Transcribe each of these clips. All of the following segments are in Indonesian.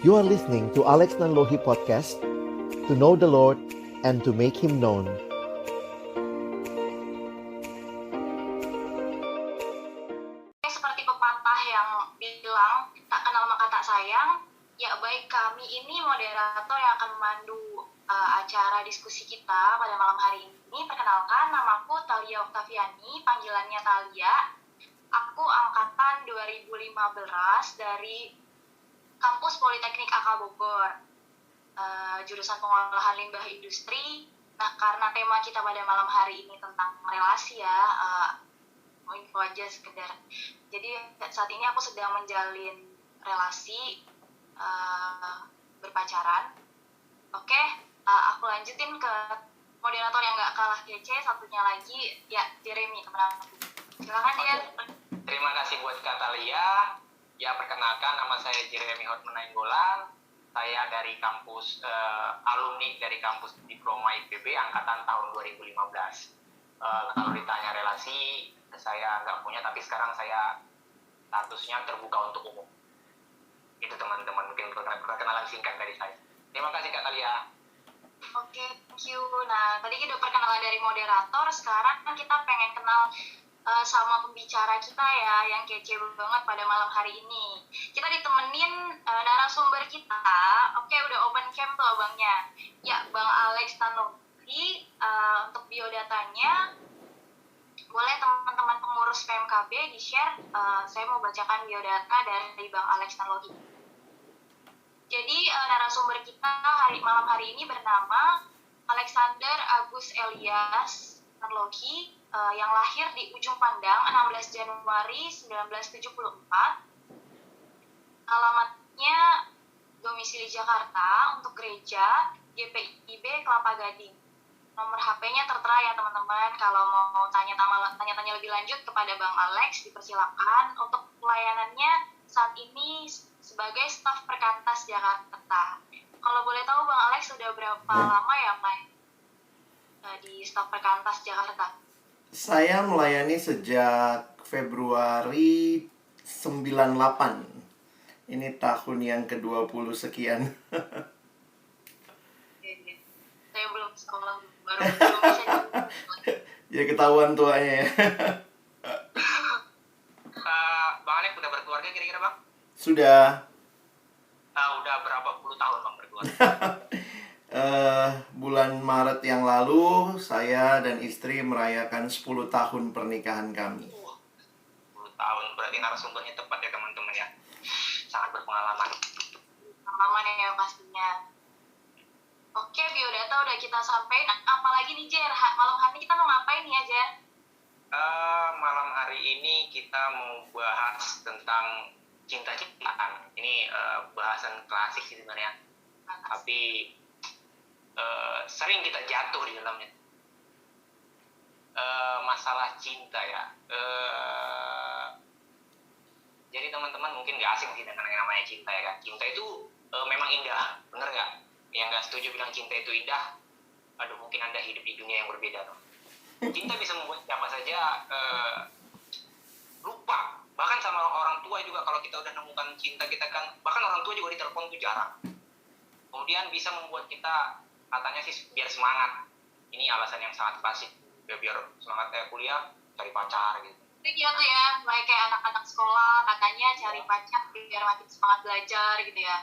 You are listening to Alex Nanlohi Podcast, to know the Lord and to make Him known. Seperti pepatah yang bilang, tak kenal maka tak sayang, ya baik kami ini moderator yang akan memandu acara diskusi kita pada malam hari ini. Perkenalkan, namaku Thalia Oktaviani, panggilannya Thalia. Aku angkatan 2015 dari kampus Politeknik AK Bogor, jurusan pengolahan limbah industri. Nah, karena tema kita pada malam hari ini tentang relasi ya, info aja sekedar. Jadi saat ini aku sedang menjalin relasi berpacaran. Oke, aku lanjutin ke moderator yang gak kalah kece, satunya lagi, ya Jeremy, teman aku. Silakan dia. Terima kasih buat Kak Thalia. Ya, perkenalkan, nama saya Jeremy Hotman Nainggolan. Saya dari kampus, alumni dari kampus Diploma IPB angkatan tahun 2015. Kalau ditanya relasi, saya nggak punya, tapi sekarang saya statusnya terbuka untuk umum. Itu teman-teman, mungkin perkenalan singkat dari saya. Terima kasih Kak Thalia. Oke, thank you. Nah, tadi kita perkenalan dari moderator, sekarang kita pengen kenal sama pembicara kita ya, yang kece banget pada malam hari ini. Kita ditemenin narasumber kita. Oke, udah open cam tuh abangnya. Ya, Bang Alex Nanlohi. Untuk biodatanya, boleh teman-teman pengurus PMKB di-share. Saya mau bacakan biodata dari Bang Alex Nanlohi. Jadi narasumber kita malam hari ini bernama Alexander Agus Elias Nanlohi, yang lahir di Ujung Pandang 16 Januari 1974. Alamatnya domisili Jakarta, untuk gereja GPIB Kelapa Gading. Nomor HP-nya tertera ya teman-teman. Kalau mau tanya-tanya lebih lanjut kepada Bang Alex, dipersilakan. Untuk pelayanannya saat ini sebagai staf Perkantas Jakarta. Kalau boleh tahu Bang Alex sudah berapa lama ya main di staf Perkantas Jakarta? Saya melayani sejak Februari 98. Ini tahun yang ke-20 sekian. Saya belum sekolah, baru bisa. Ya ketahuan tuanya ya. Bang Alex udah berkeluarga kira-kira Bang? Sudah. Udah berapa puluh tahun Bang berkeluarga? Bulan Maret yang lalu saya dan istri merayakan 10 tahun pernikahan kami. 10 tahun, berarti narasumbernya tepat ya teman-teman ya. Sangat berpengalaman. Pengalaman ya pastinya. Oke, biodata udah kita sampaikan. Apalagi nih Jer, malam hari ini kita mau ngapain ya Jer? Malam hari ini kita mau bahas tentang cinta-cintaan. Ini bahasan klasik sih sebenarnya. Tapi sering kita jatuh di dalamnya. Masalah cinta ya. Jadi teman-teman mungkin gak asing sih dengan yang namanya cinta ya kan. Cinta itu memang indah, bener gak? Yang gak setuju bilang cinta itu indah, aduh mungkin Anda hidup di dunia yang berbeda tuh. Cinta bisa membuat siapa saja lupa. Bahkan sama orang tua juga, kalau kita udah nemukan cinta kita kan, bahkan orang tua juga ditelepon tuh jarang. Kemudian bisa membuat kita, katanya sih biar semangat. Ini alasan yang sangat klasik, biar semangat kayak kuliah, cari pacar gitu. Jadi gitu ya, kayak anak-anak sekolah katanya cari pacar biar makin semangat belajar gitu ya.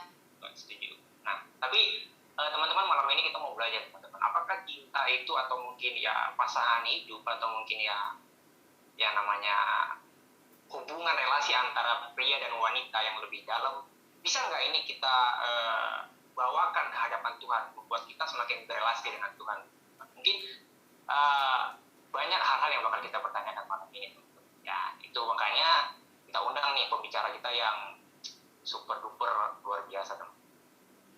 Setuju. Nah, tapi teman-teman malam ini kita mau belajar teman-teman. Apakah cinta itu atau mungkin ya pasangan hidup atau mungkin ya namanya hubungan relasi antara pria dan wanita yang lebih dalam, bisa nggak ini kita bawakan ke hadapan Tuhan, membuat kita semakin berelasi dengan Tuhan? Mungkin banyak hal-hal yang bakal kita pertanyakan malam ini. Ya, itu makanya kita undang nih pembicara kita yang super duper luar biasa teman.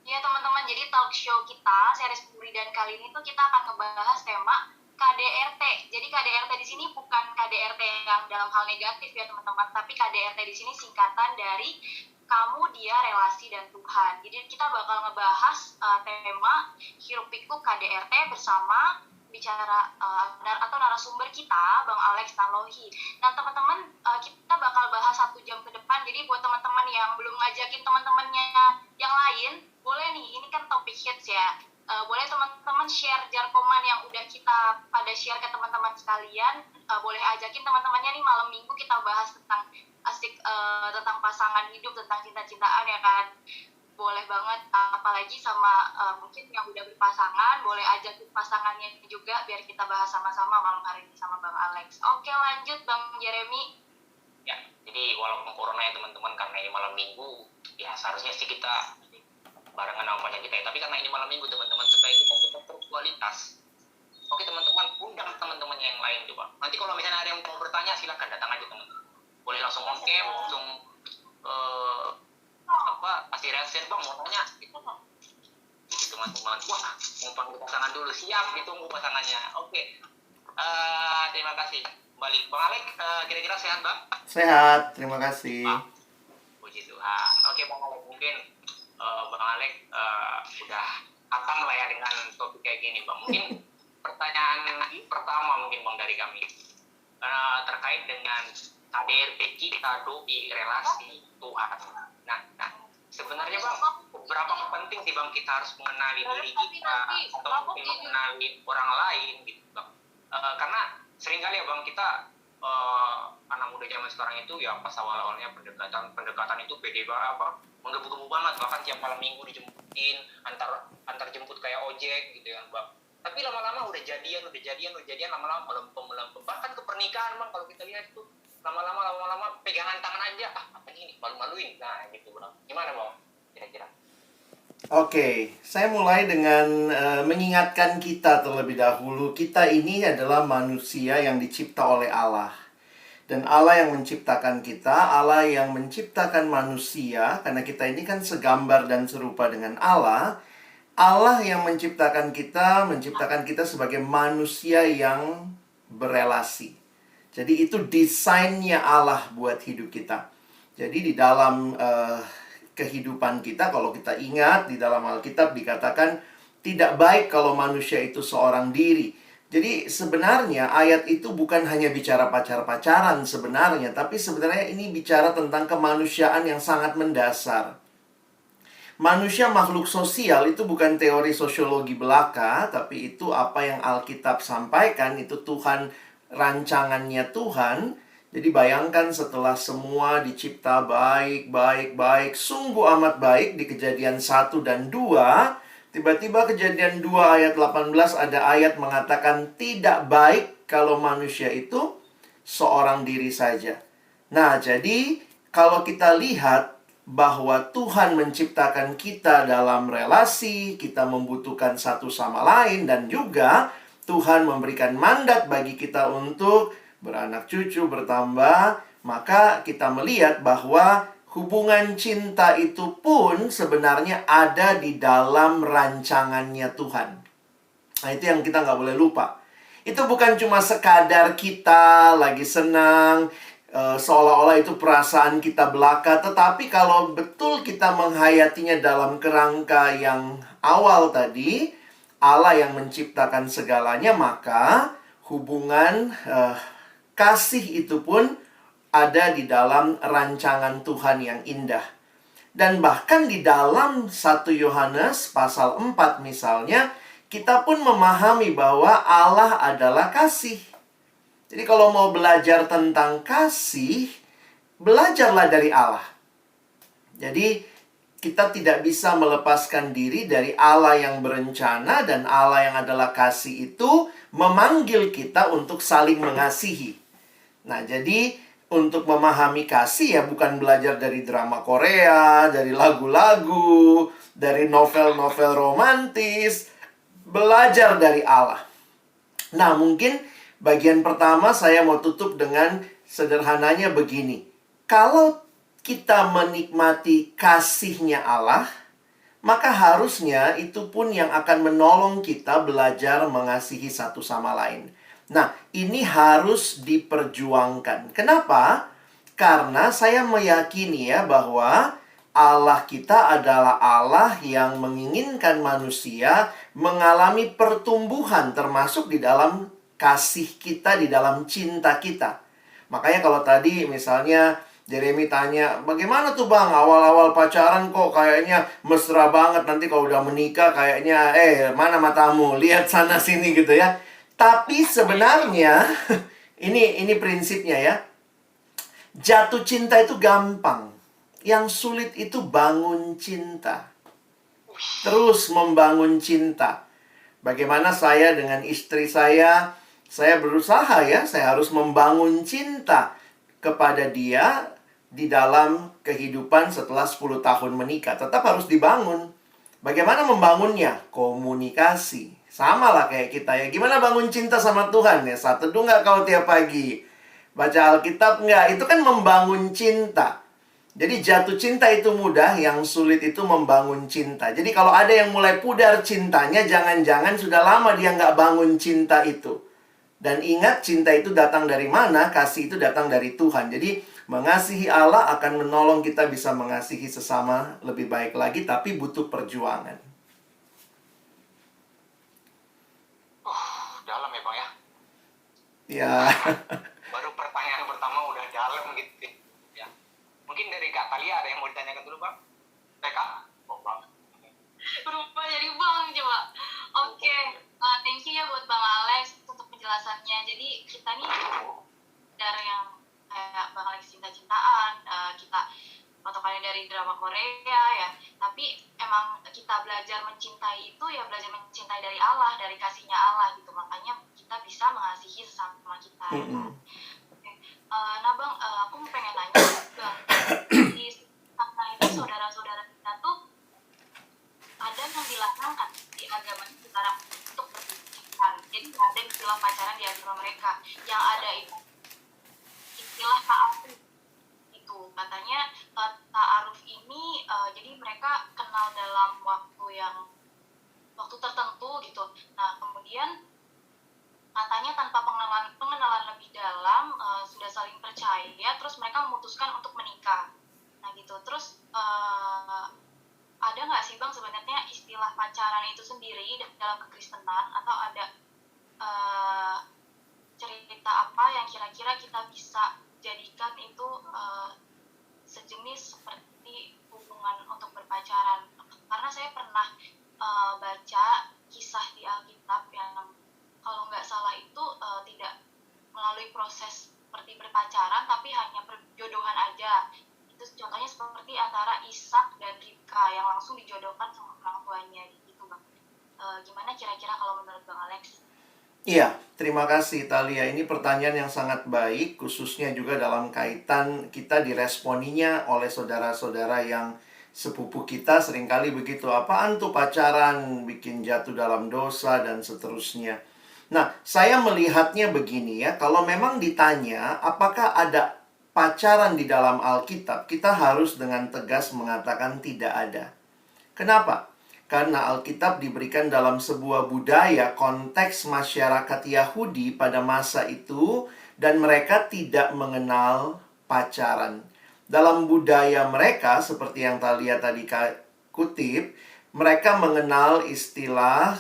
Ya teman-teman, jadi talk show kita, series Puridan kali ini tuh kita akan ngebahas tema KDRT. Jadi KDRT di sini bukan KDRT yang dalam hal negatif ya teman-teman, tapi KDRT di sini singkatan dari kamu, dia, relasi, dan Tuhan. Jadi kita bakal ngebahas tema hiruk pikuk KDRT bersama bicara atau narasumber kita, Bang Alex Nanlohi. Nah teman-teman, kita bakal bahas 1 jam ke depan. Jadi buat teman-teman yang belum ngajakin teman-temannya yang lain lain, boleh nih, ini kan topik hits ya. Boleh teman-teman share jarkoman yang udah kita pada share ke teman-teman sekalian. Boleh ajakin teman-temannya nih malam minggu kita bahas tentang asik tentang pasangan hidup, tentang cinta-cintaan ya kan. Boleh banget, apalagi sama mungkin yang udah berpasangan, boleh ajakin pasangannya juga biar kita bahas sama-sama malam hari ini sama Bang Alex. Oke, lanjut Bang Jeremy. Ya, jadi walaupun corona ya teman-teman, karena ini malam minggu, ya seharusnya sih kita barengan sama pacar kita ya. Tapi karena ini malam minggu teman-teman, supaya kita tetap berkualitas. Oke teman-teman, undang teman-temannya yang lain coba. Nanti kalau misalnya ada yang mau bertanya, silakan datang aja teman-teman. Boleh langsung on cam, langsung pasti reaction Bang mau tanya gitu teman-teman. Wah, mau panggil pasangan dulu, siap ditunggu pasangannya. Oke. Terima kasih. Balik Bang Alek, kira-kira sehat Bang? Sehat, terima kasih. Puji Tuhan. Oke Bang Alek, mungkin Bang Alek udah akan lah ya dengan topik kayak gini Bang. Mungkin pertanyaan pertama mungkin Bang dari kami terkait dengan KDRT kita doi relasi Tuhan. Nah, sebenarnya Bang, berapa penting sih Bang kita harus mengenali diri kita atau mungkin mengenali orang lain gitu Bang. Karena seringkali ya Bang, kita anak muda zaman sekarang itu ya pas awal-awalnya pendekatan itu pede banget, menggebu-gebu banget, bahkan tiap malam minggu dijemputin, antar jemput kayak ojek gitu ya Bang. Tapi lama-lama udah jadian lama-lama melempem, bahkan ke pernikahan Bang, kalau kita lihat itu lama-lama pegangan tangan aja, apa ini malu-maluin, nah gitu Bang. Gimana Bang kira-kira? Oke, saya mulai dengan mengingatkan kita terlebih dahulu. Kita ini adalah manusia yang dicipta oleh Allah. Dan Allah yang menciptakan kita, Allah yang menciptakan manusia, karena kita ini kan segambar dan serupa dengan Allah. Allah yang menciptakan kita sebagai manusia yang berelasi. Jadi itu desainnya Allah buat hidup kita. Jadi di dalam kehidupan kita, kalau kita ingat di dalam Alkitab dikatakan tidak baik kalau manusia itu seorang diri. Jadi sebenarnya ayat itu bukan hanya bicara pacar-pacaran sebenarnya, tapi sebenarnya ini bicara tentang kemanusiaan yang sangat mendasar. Manusia makhluk sosial itu bukan teori sosiologi belaka, tapi itu apa yang Alkitab sampaikan, itu Tuhan, rancangannya Tuhan. Jadi bayangkan setelah semua dicipta baik, sungguh amat baik di Kejadian 1 dan 2, tiba-tiba Kejadian 2 ayat 18 ada ayat mengatakan tidak baik kalau manusia itu seorang diri saja. Nah, jadi kalau kita lihat bahwa Tuhan menciptakan kita dalam relasi, kita membutuhkan satu sama lain, dan juga Tuhan memberikan mandat bagi kita untuk beranak cucu, bertambah, maka kita melihat bahwa hubungan cinta itu pun sebenarnya ada di dalam rancangannya Tuhan. Nah, itu yang kita nggak boleh lupa. Itu bukan cuma sekadar kita lagi senang, seolah-olah itu perasaan kita belaka. Tetapi kalau betul kita menghayatinya dalam kerangka yang awal tadi, Allah yang menciptakan segalanya, maka hubungan kasih itu pun ada di dalam rancangan Tuhan yang indah. Dan bahkan di dalam 1 Yohanes pasal 4 misalnya, kita pun memahami bahwa Allah adalah kasih. Jadi kalau mau belajar tentang kasih, belajarlah dari Allah. Jadi kita tidak bisa melepaskan diri dari Allah yang berencana, dan Allah yang adalah kasih itu memanggil kita untuk saling mengasihi. Nah, jadi untuk memahami kasih ya bukan belajar dari drama Korea, dari lagu-lagu, dari novel-novel romantis. Belajar dari Allah. Nah, mungkin bagian pertama saya mau tutup dengan sederhananya begini. Kalau kita menikmati kasihnya Allah, maka harusnya itu pun yang akan menolong kita belajar mengasihi satu sama lain. Nah, ini harus diperjuangkan. Kenapa? Karena saya meyakini ya bahwa Allah kita adalah Allah yang menginginkan manusia mengalami pertumbuhan, termasuk di dalam kasih kita, di dalam cinta kita. Makanya kalau tadi misalnya Jeremy tanya, bagaimana tuh bang, awal-awal pacaran kok kayaknya mesra banget, nanti kalau udah menikah kayaknya, mana matamu, lihat sana sini gitu ya. Tapi sebenarnya, ini prinsipnya ya, jatuh cinta itu gampang. Yang sulit itu bangun cinta. Terus membangun cinta. Bagaimana saya dengan istri saya berusaha ya, saya harus membangun cinta kepada dia di dalam kehidupan setelah 10 tahun menikah. Tetap harus dibangun. Bagaimana membangunnya? Komunikasi. Sama lah kayak kita ya. Gimana bangun cinta sama Tuhan ya? Saat teduh nggak kau tiap pagi? Baca Alkitab nggak? Itu kan membangun cinta. Jadi jatuh cinta itu mudah, yang sulit itu membangun cinta. Jadi kalau ada yang mulai pudar cintanya, jangan-jangan sudah lama dia nggak bangun cinta itu. Dan ingat, cinta itu datang dari mana? Kasih itu datang dari Tuhan. Jadi mengasihi Allah akan menolong kita bisa mengasihi sesama lebih baik lagi, tapi butuh perjuangan. Dalam ya Bang ya? Ya. Baru pertanyaan pertama udah dalam gitu ya. Mungkin dari Kak Talia ada yang mau ditanyakan dulu Bang? Kak? Oh Bang. Berubah jadi Bang coba. Oke, thank you ya buat Bang Alex untuk penjelasannya. Jadi kita nih dari yang kayak Bang Alex cinta-cintaan, kita patokannya dari drama Korea ya. Tapi emang kita belajar mencintai itu ya belajar mencintai dari Allah, dari kasihnya Allah gitu. Makanya kita bisa mengasihi sesama kita. Nah Bang, aku pengen nanya Bang, di sana itu saudara-saudara kita tuh ada yang dilarangkan di agama sekarang untuk berpacaran. Jadi nggak ada istilah pacaran di agama mereka. Yang ada itu istilah ta'aruf. Itu katanya ta'aruf ini jadi mereka kenal dalam waktu tertentu gitu. Nah kemudian katanya tanpa pengenalan lebih dalam sudah saling percaya, terus mereka memutuskan untuk menikah. Nah gitu. Terus ada nggak sih Bang sebenarnya istilah pacaran itu sendiri dalam kekristenan, atau ada cerita apa yang kira-kira kita bisa jadikan itu sejenis seperti hubungan untuk berpacaran? Karena saya pernah baca kisah di Alkitab yang kalau nggak salah itu tidak melalui proses seperti berpacaran, tapi hanya perjodohan aja. Itu contohnya seperti antara Ishak dan Ribka yang langsung dijodohkan sama orang tuanya gitu Bang. Gimana kira-kira kalau menurut Bang Alex? Iya, terima kasih Talia. Ini pertanyaan yang sangat baik, khususnya juga dalam kaitan kita diresponinya oleh saudara-saudara yang sepupu kita seringkali begitu. Apaan tuh pacaran, bikin jatuh dalam dosa, dan seterusnya. Nah, saya melihatnya begini ya, kalau memang ditanya apakah ada pacaran di dalam Alkitab, kita harus dengan tegas mengatakan tidak ada. Kenapa? Karena Alkitab diberikan dalam sebuah budaya, konteks masyarakat Yahudi pada masa itu, dan mereka tidak mengenal pacaran. Dalam budaya mereka, seperti yang Talia tadi kutip, mereka mengenal istilah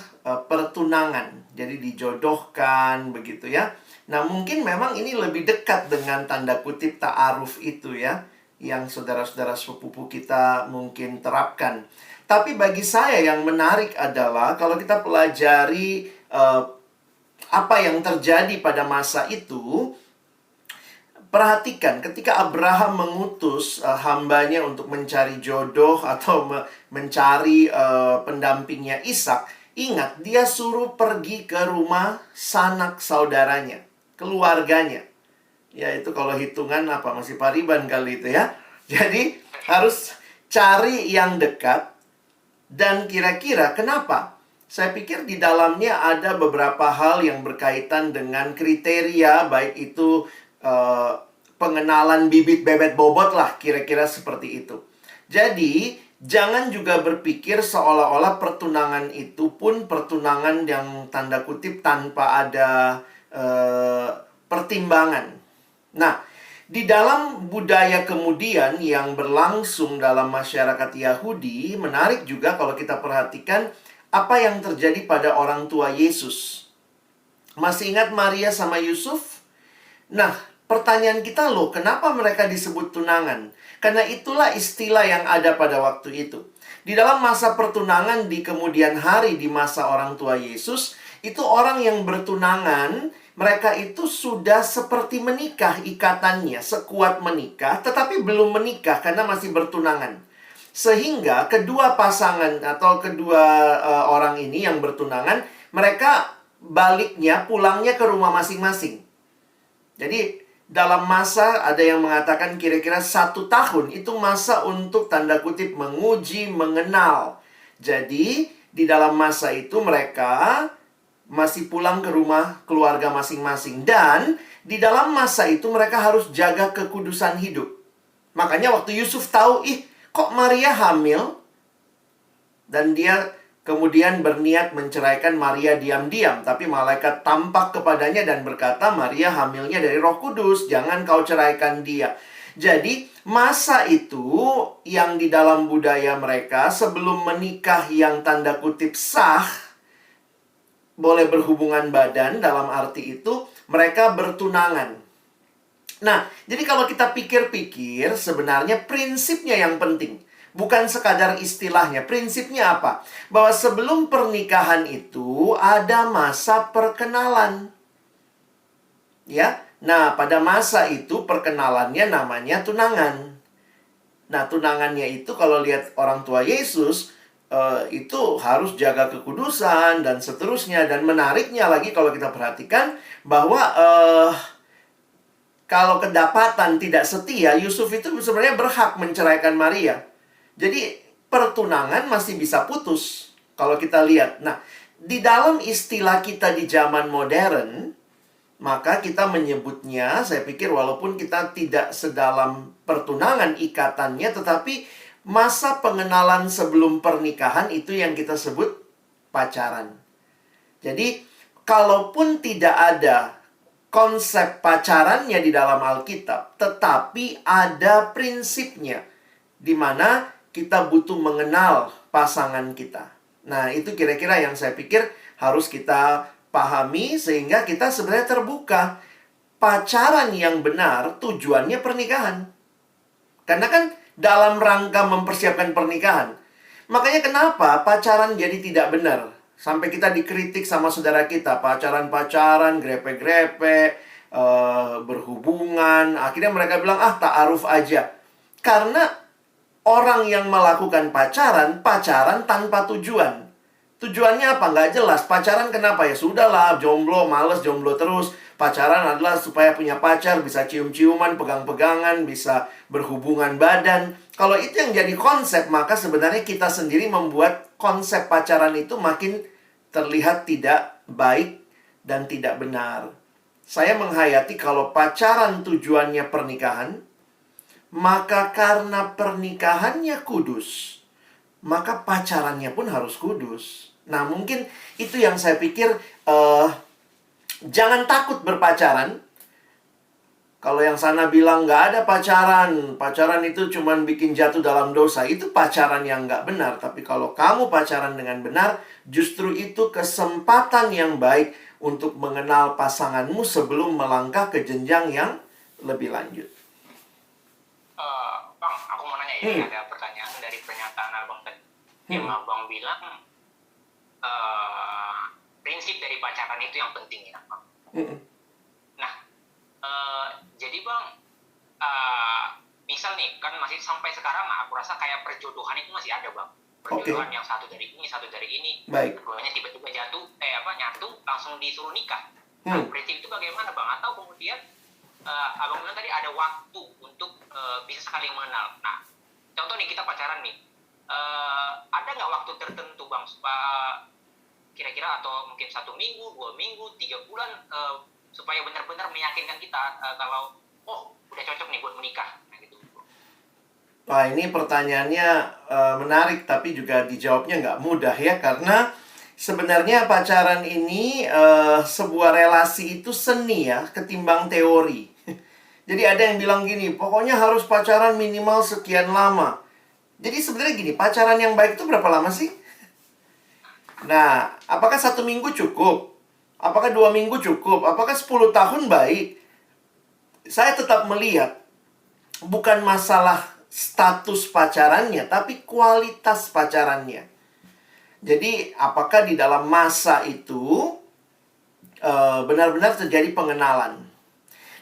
pertunangan. Jadi dijodohkan begitu ya. Nah mungkin memang ini lebih dekat dengan tanda kutip ta'aruf itu ya, yang saudara-saudara sepupu kita mungkin terapkan. Tapi bagi saya yang menarik adalah kalau kita pelajari apa yang terjadi pada masa itu. Perhatikan ketika Abraham mengutus hambanya untuk mencari jodoh atau mencari pendampingnya Ishak, ingat dia suruh pergi ke rumah sanak saudaranya, keluarganya. Ya itu kalau hitungan apa masih pariban kali itu ya. Jadi harus cari yang dekat. Dan kira-kira kenapa? Saya pikir di dalamnya ada beberapa hal yang berkaitan dengan kriteria, baik itu pengenalan bibit bebet bobot lah, kira-kira seperti itu. Jadi, jangan juga berpikir seolah-olah pertunangan itu pun pertunangan yang tanda kutip tanpa ada pertimbangan. Nah, di dalam budaya kemudian yang berlangsung dalam masyarakat Yahudi, menarik juga kalau kita perhatikan apa yang terjadi pada orang tua Yesus. Masih ingat Maria sama Yusuf? Nah, pertanyaan kita, loh, kenapa mereka disebut tunangan? Karena itulah istilah yang ada pada waktu itu. Di dalam masa pertunangan di kemudian hari, di masa orang tua Yesus, itu orang yang bertunangan, mereka itu sudah seperti menikah ikatannya, sekuat menikah, tetapi belum menikah karena masih bertunangan. Sehingga kedua pasangan atau kedua orang ini yang bertunangan, mereka baliknya, pulangnya ke rumah masing-masing. Jadi dalam masa, ada yang mengatakan kira-kira 1 tahun, itu masa untuk tanda kutip menguji, mengenal. Jadi di dalam masa itu mereka masih pulang ke rumah keluarga masing-masing. Dan di dalam masa itu mereka harus jaga kekudusan hidup. Makanya waktu Yusuf tahu, kok Maria hamil? Dan dia kemudian berniat menceraikan Maria diam-diam. Tapi malaikat tampak kepadanya dan berkata, Maria hamilnya dari Roh Kudus, jangan kau ceraikan dia. Jadi masa itu yang di dalam budaya mereka, sebelum menikah yang tanda kutip sah, boleh berhubungan badan, dalam arti itu mereka bertunangan. Nah, jadi kalau kita pikir-pikir, sebenarnya prinsipnya yang penting. Bukan sekadar istilahnya. Prinsipnya apa? Bahwa sebelum pernikahan itu ada masa perkenalan. Ya. Nah, pada masa itu perkenalannya namanya tunangan. Nah, tunangannya itu kalau lihat orang tua Yesus, itu harus jaga kekudusan dan seterusnya. Dan menariknya lagi kalau kita perhatikan bahwa kalau kedapatan tidak setia, Yusuf itu sebenarnya berhak menceraikan Maria. Jadi pertunangan masih bisa putus kalau kita lihat. Nah, di dalam istilah kita di zaman modern, maka kita menyebutnya, saya pikir walaupun kita tidak sedalam pertunangan ikatannya, tetapi masa pengenalan sebelum pernikahan itu yang kita sebut pacaran. Jadi, kalaupun tidak ada konsep pacarannya di dalam Alkitab, tetapi ada prinsipnya, di mana kita butuh mengenal pasangan kita. Nah, itu kira-kira yang saya pikir harus kita pahami, sehingga kita sebenarnya terbuka. Pacaran yang benar tujuannya pernikahan. Karena kan dalam rangka mempersiapkan pernikahan. Makanya kenapa pacaran jadi tidak benar? Sampai kita dikritik sama saudara kita, pacaran-pacaran, grepe-grepe, berhubungan. Akhirnya mereka bilang, ta'aruf aja. Karena orang yang melakukan pacaran tanpa tujuan. Tujuannya apa? Nggak jelas. Pacaran kenapa? Ya sudahlah, jomblo, males jomblo terus. Pacaran adalah supaya punya pacar, bisa cium-ciuman, pegang-pegangan, bisa berhubungan badan. Kalau itu yang jadi konsep, maka sebenarnya kita sendiri membuat konsep pacaran itu makin terlihat tidak baik dan tidak benar. Saya menghayati kalau pacaran tujuannya pernikahan, maka karena pernikahannya kudus, maka pacarannya pun harus kudus. Nah, mungkin itu yang saya pikir, jangan takut berpacaran. Kalau yang sana bilang nggak ada pacaran, pacaran itu cuma bikin jatuh dalam dosa, itu pacaran yang nggak benar. Tapi kalau kamu pacaran dengan benar, justru itu kesempatan yang baik untuk mengenal pasanganmu sebelum melangkah ke jenjang yang lebih lanjut. Bang, aku mau nanya ya, ada pertanyaan dari pernyataan Abang tadi. Yang Abang bilang, prinsip dari pacaran itu yang penting ya, Bang. Nah, jadi Bang, misal nih, kan masih sampai sekarang, aku rasa kayak perjodohan itu masih ada, Bang. Perjodohan yang satu dari ini, satu dari ini. Baik. Keduanya tiba-tiba nyatu, langsung disuruh nikah. Nah, prinsip itu bagaimana, Bang? Atau kemudian, Abang bilang tadi ada waktu untuk bisa saling mengenal. Nah, contoh nih, kita pacaran nih. Ada nggak waktu tertentu, Bang? Kira-kira atau mungkin 1 minggu, 2 minggu, 3 bulan, supaya benar-benar meyakinkan kita kalau udah cocok nih buat menikah, nah, gitu. Wah, ini pertanyaannya menarik, tapi juga dijawabnya nggak mudah ya, karena sebenarnya pacaran ini sebuah relasi itu seni ya, ketimbang teori. Jadi ada yang bilang gini, pokoknya harus pacaran minimal sekian lama. Jadi sebenarnya gini, pacaran yang baik itu berapa lama sih? Nah, apakah 1 minggu cukup? Apakah 2 minggu cukup? Apakah 10 tahun baik? saya tetap melihat bukan masalah status pacarannya, tapi kualitas pacarannya. Jadi, apakah di dalam masa itu benar-benar terjadi pengenalan?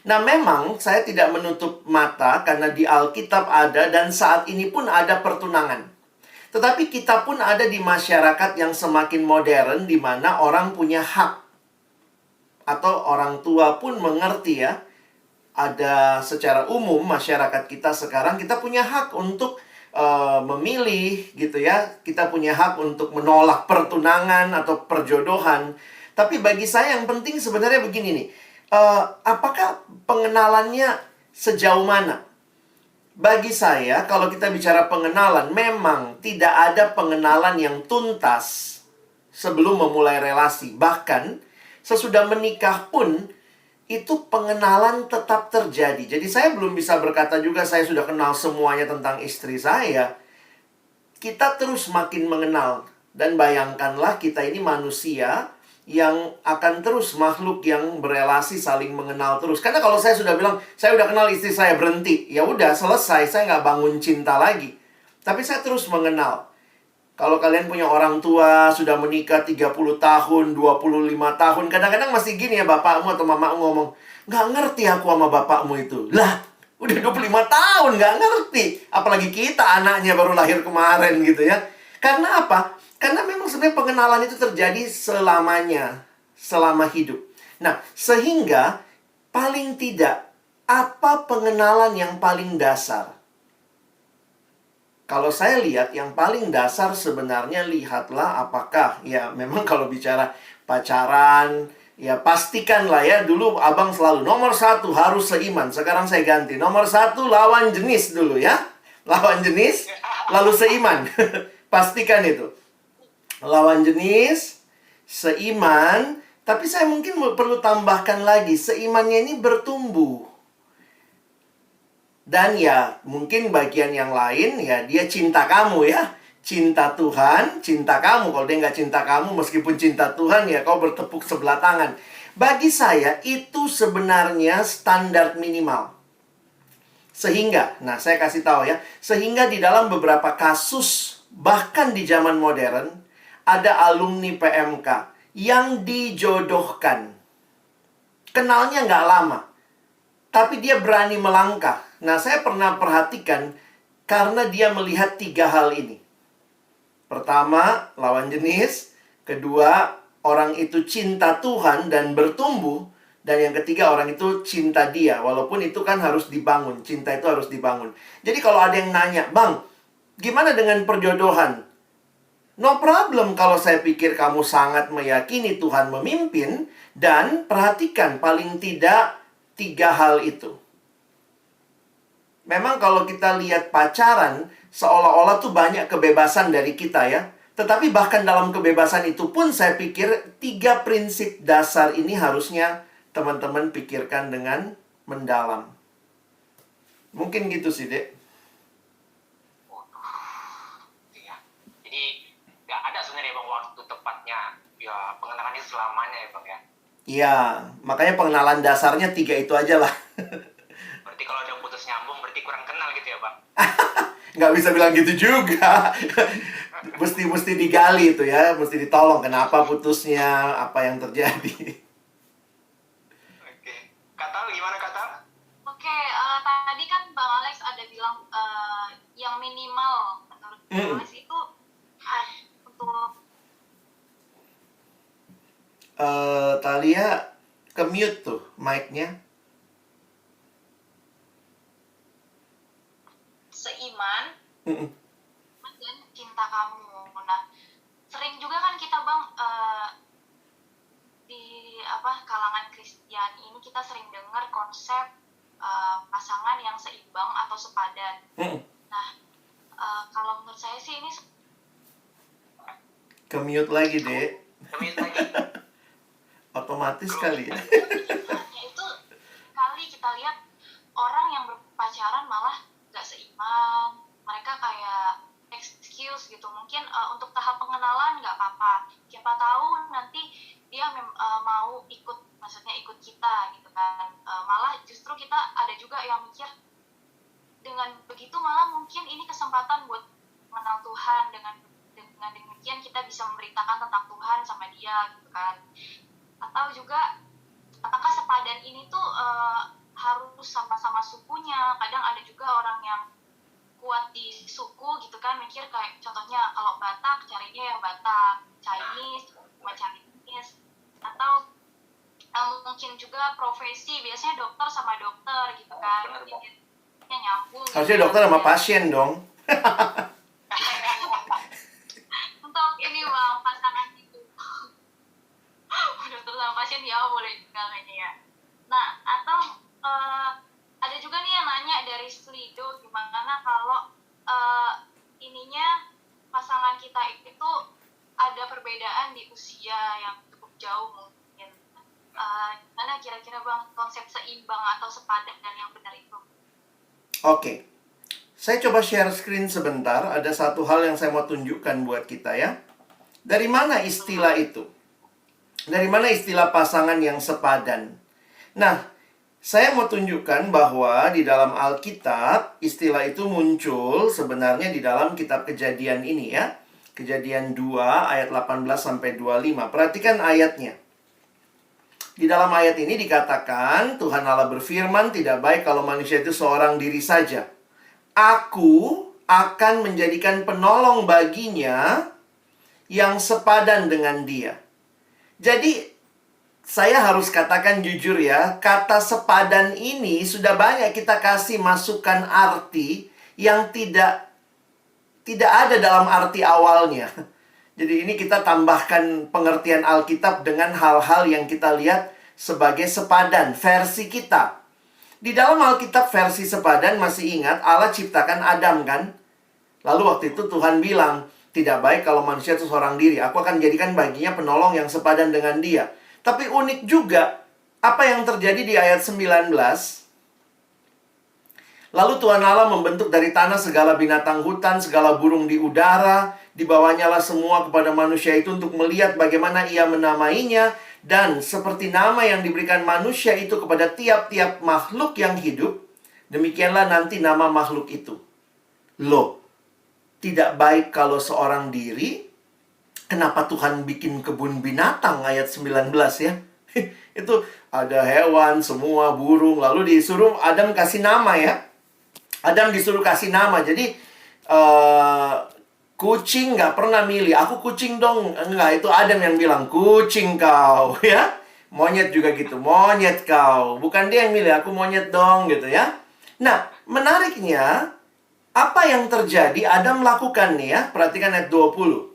Nah, memang saya tidak menutup mata karena di Alkitab ada dan saat ini pun ada pertunangan. Tetapi kita pun ada di masyarakat yang semakin modern di mana orang punya hak. Atau orang tua pun mengerti ya. Ada secara umum masyarakat kita sekarang kita punya hak untuk memilih gitu ya. Kita punya hak untuk menolak pertunangan atau perjodohan. Tapi bagi saya yang penting sebenarnya begini nih. Apakah pengenalannya sejauh mana? Bagi saya, kalau kita bicara pengenalan, memang tidak ada pengenalan yang tuntas sebelum memulai relasi. Bahkan, sesudah menikah pun, itu pengenalan tetap terjadi. Jadi saya belum bisa berkata juga saya sudah kenal semuanya tentang istri saya. Kita terus makin mengenal. Dan bayangkanlah kita ini manusia yang akan terus makhluk yang berelasi saling mengenal terus. Karena kalau saya sudah bilang, saya udah kenal istri saya, berhenti. Ya udah, selesai. Saya nggak bangun cinta lagi. Tapi saya terus mengenal. Kalau kalian punya orang tua, sudah menikah 30 tahun, 25 tahun. Kadang-kadang masih gini ya, bapakmu atau mamamu ngomong, nggak ngerti aku sama bapakmu itu. Lah, udah 25 tahun, nggak ngerti. Apalagi kita, anaknya baru lahir kemarin gitu ya. Karena apa? Karena memang sebenarnya pengenalan itu terjadi selamanya, selama hidup. Nah, sehingga paling tidak, apa pengenalan yang paling dasar? Kalau saya lihat yang paling dasar sebenarnya lihatlah apakah, ya memang kalau bicara pacaran, ya pastikanlah ya, dulu abang selalu nomor 1 harus seiman. Sekarang saya ganti, nomor 1 lawan jenis dulu ya. Lawan jenis, lalu seiman. Pastikan itu. Lawan jenis, seiman, tapi saya mungkin perlu tambahkan lagi, seimannya ini bertumbuh. Dan ya, mungkin bagian yang lain, ya dia cinta kamu ya. Cinta Tuhan, cinta kamu. Kalau dia nggak cinta kamu, meskipun cinta Tuhan, ya kau bertepuk sebelah tangan. Bagi saya, itu sebenarnya standar minimal. Sehingga, nah saya kasih tahu ya, sehingga di dalam beberapa kasus, bahkan di zaman modern, ada alumni PMK yang dijodohkan. Kenalnya nggak lama, tapi dia berani melangkah. Nah, saya pernah perhatikan karena dia melihat 3 hal ini. Pertama, lawan jenis. Kedua, orang itu cinta Tuhan dan bertumbuh. Dan yang ketiga, orang itu cinta dia. Walaupun itu kan harus dibangun. Cinta itu harus dibangun. Jadi kalau ada yang nanya, Bang, gimana dengan perjodohan? No problem kalau saya pikir kamu sangat meyakini Tuhan memimpin. Dan perhatikan paling tidak 3 hal itu. Memang kalau kita lihat pacaran, seolah-olah tuh banyak kebebasan dari kita ya. Tetapi bahkan dalam kebebasan itu pun saya pikir 3 prinsip dasar ini harusnya teman-teman pikirkan dengan mendalam. Mungkin gitu sih, Dek. Ada sebenarnya Bang waktu tepatnya ya pengenalan itu selamanya ya Bang ya. Iya, makanya pengenalan dasarnya 3 itu aja lah. Berarti kalau udah putus nyambung berarti kurang kenal gitu ya Bang. Nggak bisa bilang gitu juga. mesti digali itu ya, mesti ditolong kenapa putusnya, apa yang terjadi. Oke. Katal gimana Katal? Oke, tadi kan Bang Alex ada bilang yang minimal menurut Bang Alex itu untuk Thalia ke-mute tuh mic-nya. seiman dan cinta kamu. Nah, sering juga kan kita Bang di kalangan Kristiani ini kita sering dengar konsep pasangan yang seimbang atau sepadan. Nah, kalau menurut saya sih ini Ke-mute lagi, Dek. Ke-mute lagi. Otomatis kali ya. itu kali kita lihat orang yang berpacaran malah gak seiman. Mereka kayak excuse gitu. Mungkin untuk tahap pengenalan gak apa-apa. Siapa tahu nanti dia mau ikut, maksudnya ikut kita gitu kan. Malah justru kita mungkin ini kesempatan buat mengenal Tuhan. Dengan demikian kita bisa memberitakan tentang Tuhan sama dia gitu kan. Atau juga apakah sepadan ini tuh harus sama-sama sukunya. Kadang ada juga orang yang kuat di suku gitu kan, mikir kayak contohnya kalau Batak carinya yang Batak, Chinese sama Chinese. Atau mungkin juga profesi, biasanya dokter sama dokter gitu kan, jadi nyambung. Harusnya gitu. dokter sama pasien dong. Untuk ini bang, pasangan itu dokter sama pasien ya boleh juga kayaknya ya. Nah, atau ada juga nih yang nanya dari Slido, gimana kalau ininya pasangan kita itu ada perbedaan di usia yang cukup jauh mungkin. Gimana kira-kira bang konsep seimbang atau sepadan dan yang benar itu? Oke. Saya coba share screen sebentar. Ada satu hal yang saya mau tunjukkan buat kita ya. Dari mana istilah itu? Dari mana istilah pasangan yang sepadan? Nah, saya mau tunjukkan bahwa di dalam Alkitab, istilah itu muncul sebenarnya di dalam kitab Kejadian ini ya. Kejadian 2 ayat 18-25. Perhatikan ayatnya. Di dalam ayat ini dikatakan, Tuhan Allah berfirman, tidak baik kalau manusia itu seorang diri saja. Aku akan menjadikan penolong baginya yang sepadan dengan dia. Jadi, saya harus katakan jujur ya, kata sepadan ini sudah banyak kita kasih masukan arti yang tidak ada dalam arti awalnya. Jadi ini kita tambahkan pengertian Alkitab dengan hal-hal yang kita lihat sebagai sepadan, versi kita. Di dalam Alkitab versi sepadan masih ingat Allah ciptakan Adam kan? Lalu waktu itu Tuhan bilang, tidak baik kalau manusia itu seorang diri. Aku akan jadikan baginya penolong yang sepadan dengan dia. Tapi unik juga, apa yang terjadi di ayat 19? Lalu Tuhan Allah membentuk dari tanah segala binatang hutan, segala burung di udara. Dibawanyalah semua kepada manusia itu untuk melihat bagaimana ia menamainya. Dan seperti nama yang diberikan manusia itu kepada tiap-tiap makhluk yang hidup, demikianlah nanti nama makhluk itu. Loh, tidak baik kalau seorang diri. Kenapa Tuhan bikin kebun binatang ayat 19 ya? Itu ada hewan, semua burung. Lalu disuruh Adam kasih nama ya. Adam disuruh kasih nama. Jadi kucing nggak pernah milih, aku kucing dong. Enggak, itu Adam yang bilang, kucing kau, ya. Monyet juga gitu, monyet kau. Bukan dia yang milih, aku monyet dong, gitu ya. Nah, menariknya, apa yang terjadi Adam lakukan nih ya. Perhatikan ayat 20.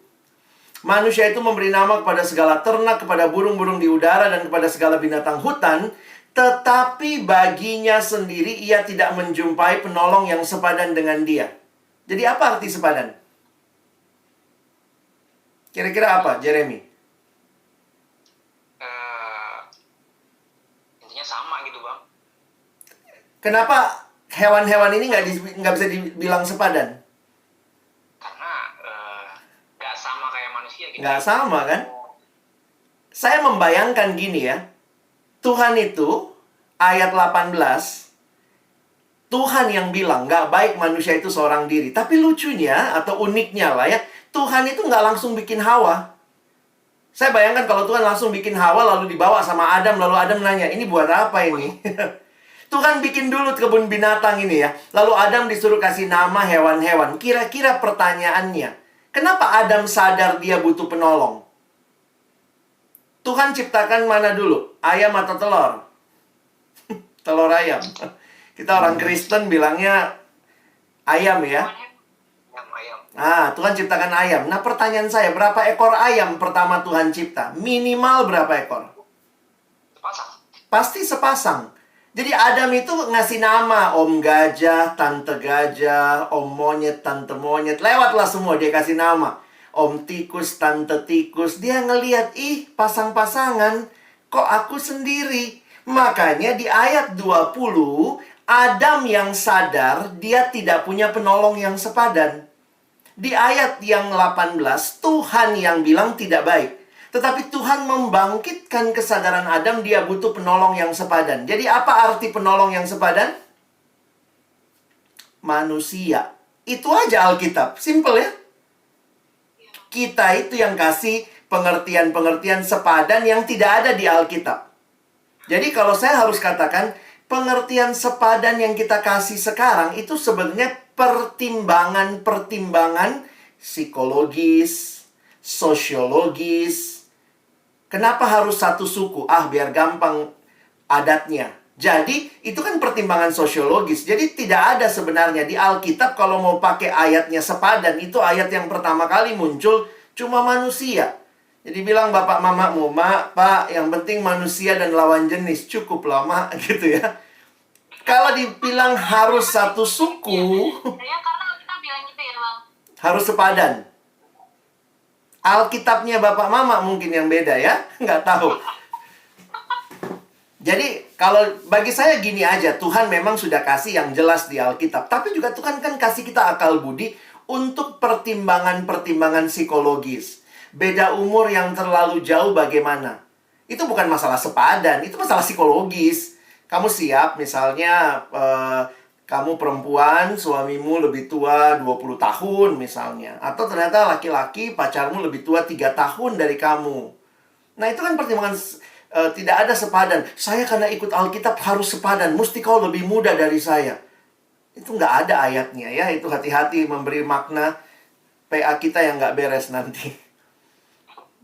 Manusia itu memberi nama kepada segala ternak, kepada burung-burung di udara, dan kepada segala binatang hutan. Tetapi baginya sendiri ia tidak menjumpai penolong yang sepadan dengan dia. Jadi apa arti sepadan? Kira-kira apa, Jeremy? Intinya sama gitu bang. Kenapa hewan-hewan ini nggak bisa dibilang sepadan? Karena nggak sama kayak manusia gitu. Nggak sama kan? Saya membayangkan gini ya. Tuhan itu, ayat 18, Tuhan yang bilang, nggak baik manusia itu seorang diri. Tapi lucunya, atau uniknya lah ya, Tuhan itu nggak langsung bikin Hawa. Saya bayangkan kalau Tuhan langsung bikin Hawa, lalu dibawa sama Adam, lalu Adam nanya, ini buat apa ini? Tuhan bikin dulu kebun binatang ini ya. Lalu Adam disuruh kasih nama hewan-hewan. Kira-kira pertanyaannya, kenapa Adam sadar dia butuh penolong? Tuhan ciptakan mana dulu? Ayam atau telur? Telur ayam. Kita orang Kristen bilangnya ayam ya. Ayam. Tuhan ciptakan ayam. Nah, pertanyaan saya, berapa ekor ayam pertama Tuhan cipta? Minimal berapa ekor? Sepasang. Pasti sepasang. Jadi Adam itu ngasih nama, Om Gajah, Tante Gajah, Om Monyet, Tante Monyet. Lewatlah semua dia kasih nama. Om Tikus, Tante Tikus. Dia ngelihat, ih, pasang-pasangan. Kok aku sendiri? Makanya di ayat 20, Adam yang sadar dia tidak punya penolong yang sepadan. Di ayat yang 18, Tuhan yang bilang tidak baik. Tetapi Tuhan membangkitkan kesadaran Adam, dia butuh penolong yang sepadan. Jadi apa arti penolong yang sepadan? Manusia Itu aja Alkitab. Simple ya. Kita itu yang kasih pengertian-pengertian sepadan yang tidak ada di Alkitab. Jadi kalau saya harus katakan, pengertian sepadan yang kita kasih sekarang itu sebenarnya pertimbangan-pertimbangan psikologis, sosiologis. Kenapa harus satu suku? Biar gampang adatnya. Jadi, itu kan pertimbangan sosiologis. Jadi, tidak ada sebenarnya di Alkitab kalau mau pakai ayatnya sepadan. Itu ayat yang pertama kali muncul cuma manusia. Jadi bilang bapak mamamu, Mak, Pak, yang penting manusia dan lawan jenis. Cukup lama gitu ya. Kalau dibilang harus satu suku, Ya, karena kita bilang gitu ya, Bang. harus sepadan. Alkitabnya bapak mama mungkin yang beda ya. Nggak tahu. Jadi, kalau bagi saya gini aja, Tuhan memang sudah kasih yang jelas di Alkitab. Tapi juga Tuhan kan kasih kita akal budi untuk pertimbangan-pertimbangan psikologis. Beda umur yang terlalu jauh bagaimana? Itu bukan masalah sepadan, itu masalah psikologis. Kamu siap misalnya, kamu perempuan, suamimu lebih tua 20 tahun misalnya. Atau ternyata laki-laki, pacarmu lebih tua 3 tahun dari kamu. Nah, itu kan pertimbangan tidak ada sepadan. Saya karena ikut Alkitab harus sepadan. Mesti kau lebih muda dari saya. Itu nggak ada ayatnya ya. Itu hati-hati memberi makna PA kita yang nggak beres nanti.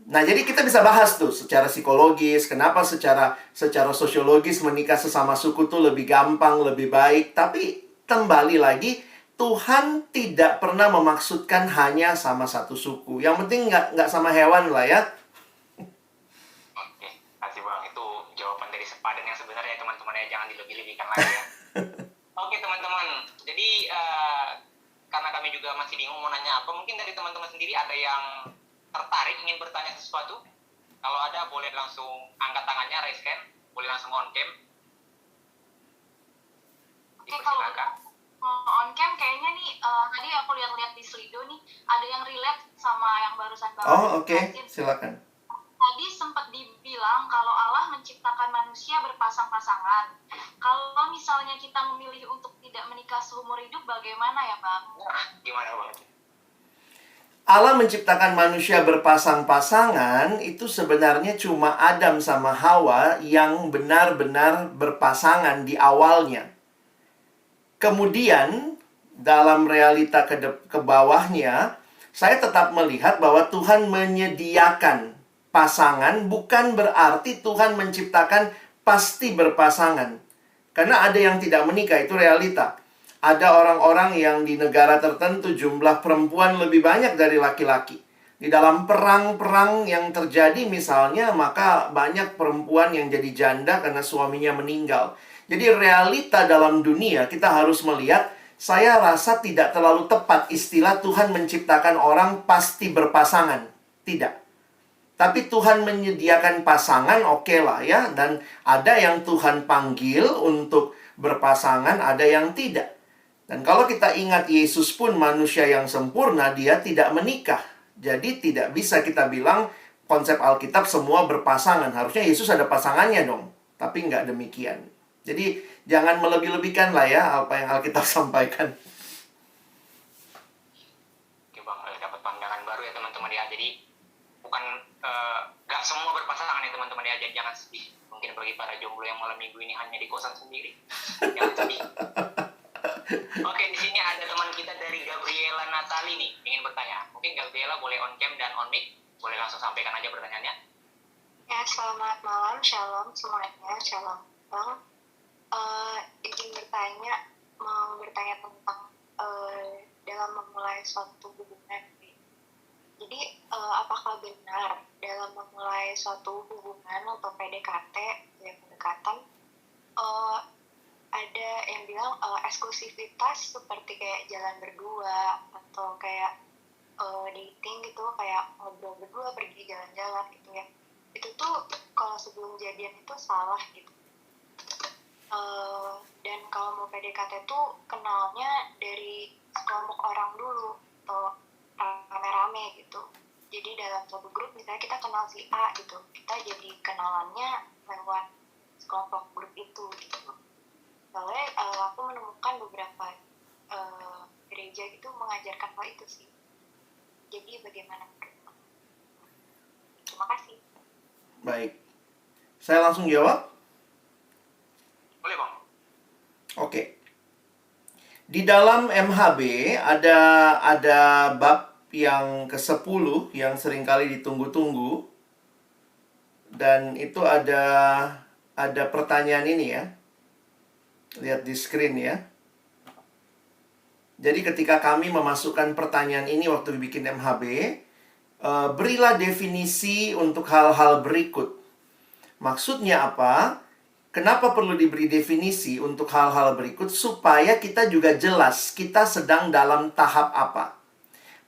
Nah, jadi kita bisa bahas tuh secara psikologis. Kenapa secara sosiologis menikah sesama suku tuh lebih gampang, lebih baik. Tapi kembali lagi, Tuhan tidak pernah memaksudkan hanya sama satu suku. Yang penting nggak sama hewan lah ya. Oke, kasih Bang. Itu jawaban dari sepadan yang sebenarnya teman-teman ya, jangan dilebih-lebihkan lagi ya. Oke teman-teman, jadi karena kami juga masih bingung mau nanya apa, mungkin dari teman-teman sendiri ada yang tertarik ingin bertanya sesuatu? Kalau ada boleh langsung angkat tangannya, raise hand, boleh langsung on cam. Oke, kalau on cam kayaknya nih, tadi aku lihat-lihat di Slido nih, ada yang relate sama yang barusan Bapak Oke. jelasin. Silakan. Tadi sempat dibilang kalau Allah menciptakan manusia berpasang-pasangan. Kalau misalnya kita memilih untuk tidak menikah seumur hidup, bagaimana ya, Bang? Gimana Bang? Allah menciptakan manusia berpasang-pasangan itu sebenarnya cuma Adam sama Hawa yang benar-benar berpasangan di awalnya. Kemudian dalam realita ke bawahnya, saya tetap melihat bahwa Tuhan menyediakan pasangan bukan berarti Tuhan menciptakan pasti berpasangan. Karena ada yang tidak menikah, itu realita. Ada orang-orang yang di negara tertentu jumlah perempuan lebih banyak dari laki-laki. Di dalam perang-perang yang terjadi misalnya, maka banyak perempuan yang jadi janda karena suaminya meninggal. Jadi realita dalam dunia kita harus melihat, saya rasa tidak terlalu tepat istilah Tuhan menciptakan orang pasti berpasangan. Tidak. Tapi Tuhan menyediakan pasangan, oke lah ya. Dan ada yang Tuhan panggil untuk berpasangan, ada yang tidak. Dan kalau kita ingat Yesus pun manusia yang sempurna, dia tidak menikah. Jadi tidak bisa kita bilang konsep Alkitab semua berpasangan. Harusnya Yesus ada pasangannya dong. Tapi nggak demikian. Jadi jangan melebih-lebihkan lah ya apa yang Alkitab sampaikan. Oke Bang, dapat pandangan baru ya teman-teman ya. Jadi bukan nggak semua berpasangan ya teman-teman ya. Jadi jangan sedih. Mungkin bagi para jomblo yang malam minggu ini hanya di kosan sendiri, jangan sedih. Oke, di sini ada teman kita dari Gabriela Natali nih, ingin bertanya. Mungkin Gabriela boleh on cam dan on mic, boleh langsung sampaikan aja pertanyaannya. Ya, selamat malam, shalom semuanya, shalom Bang. Izin bertanya, mau bertanya tentang dalam memulai suatu hubungan. Jadi, apakah benar dalam memulai suatu hubungan atau PDKT, ya pendekatan, ada yang bilang eksklusivitas seperti kayak jalan berdua atau kayak dating gitu, kayak ngobrol berdua, pergi jalan-jalan gitu ya. Itu tuh kalau sebelum jadian itu salah gitu. Dan kalau mau PDKT tuh kenalnya dari sekelompok orang dulu atau rame-rame gitu. Jadi dalam satu grup misalnya kita kenal si A gitu, kita jadi kenalannya lewat sekelompok grup itu gitu. Soalnya aku menemukan beberapa gereja gitu mengajarkan hal itu sih. Jadi bagaimana menurut kamu? Terima kasih. Baik. Saya langsung jawab. Boleh, Bang. Oke. Di dalam MHB ada bab yang ke-10 yang seringkali ditunggu-tunggu. Dan itu ada pertanyaan ini ya. Lihat di screen ya. Jadi ketika kami memasukkan pertanyaan ini waktu bikin MHB, berilah definisi untuk hal-hal berikut. Maksudnya apa? Kenapa perlu diberi definisi untuk hal-hal berikut? Supaya kita juga jelas kita sedang dalam tahap apa.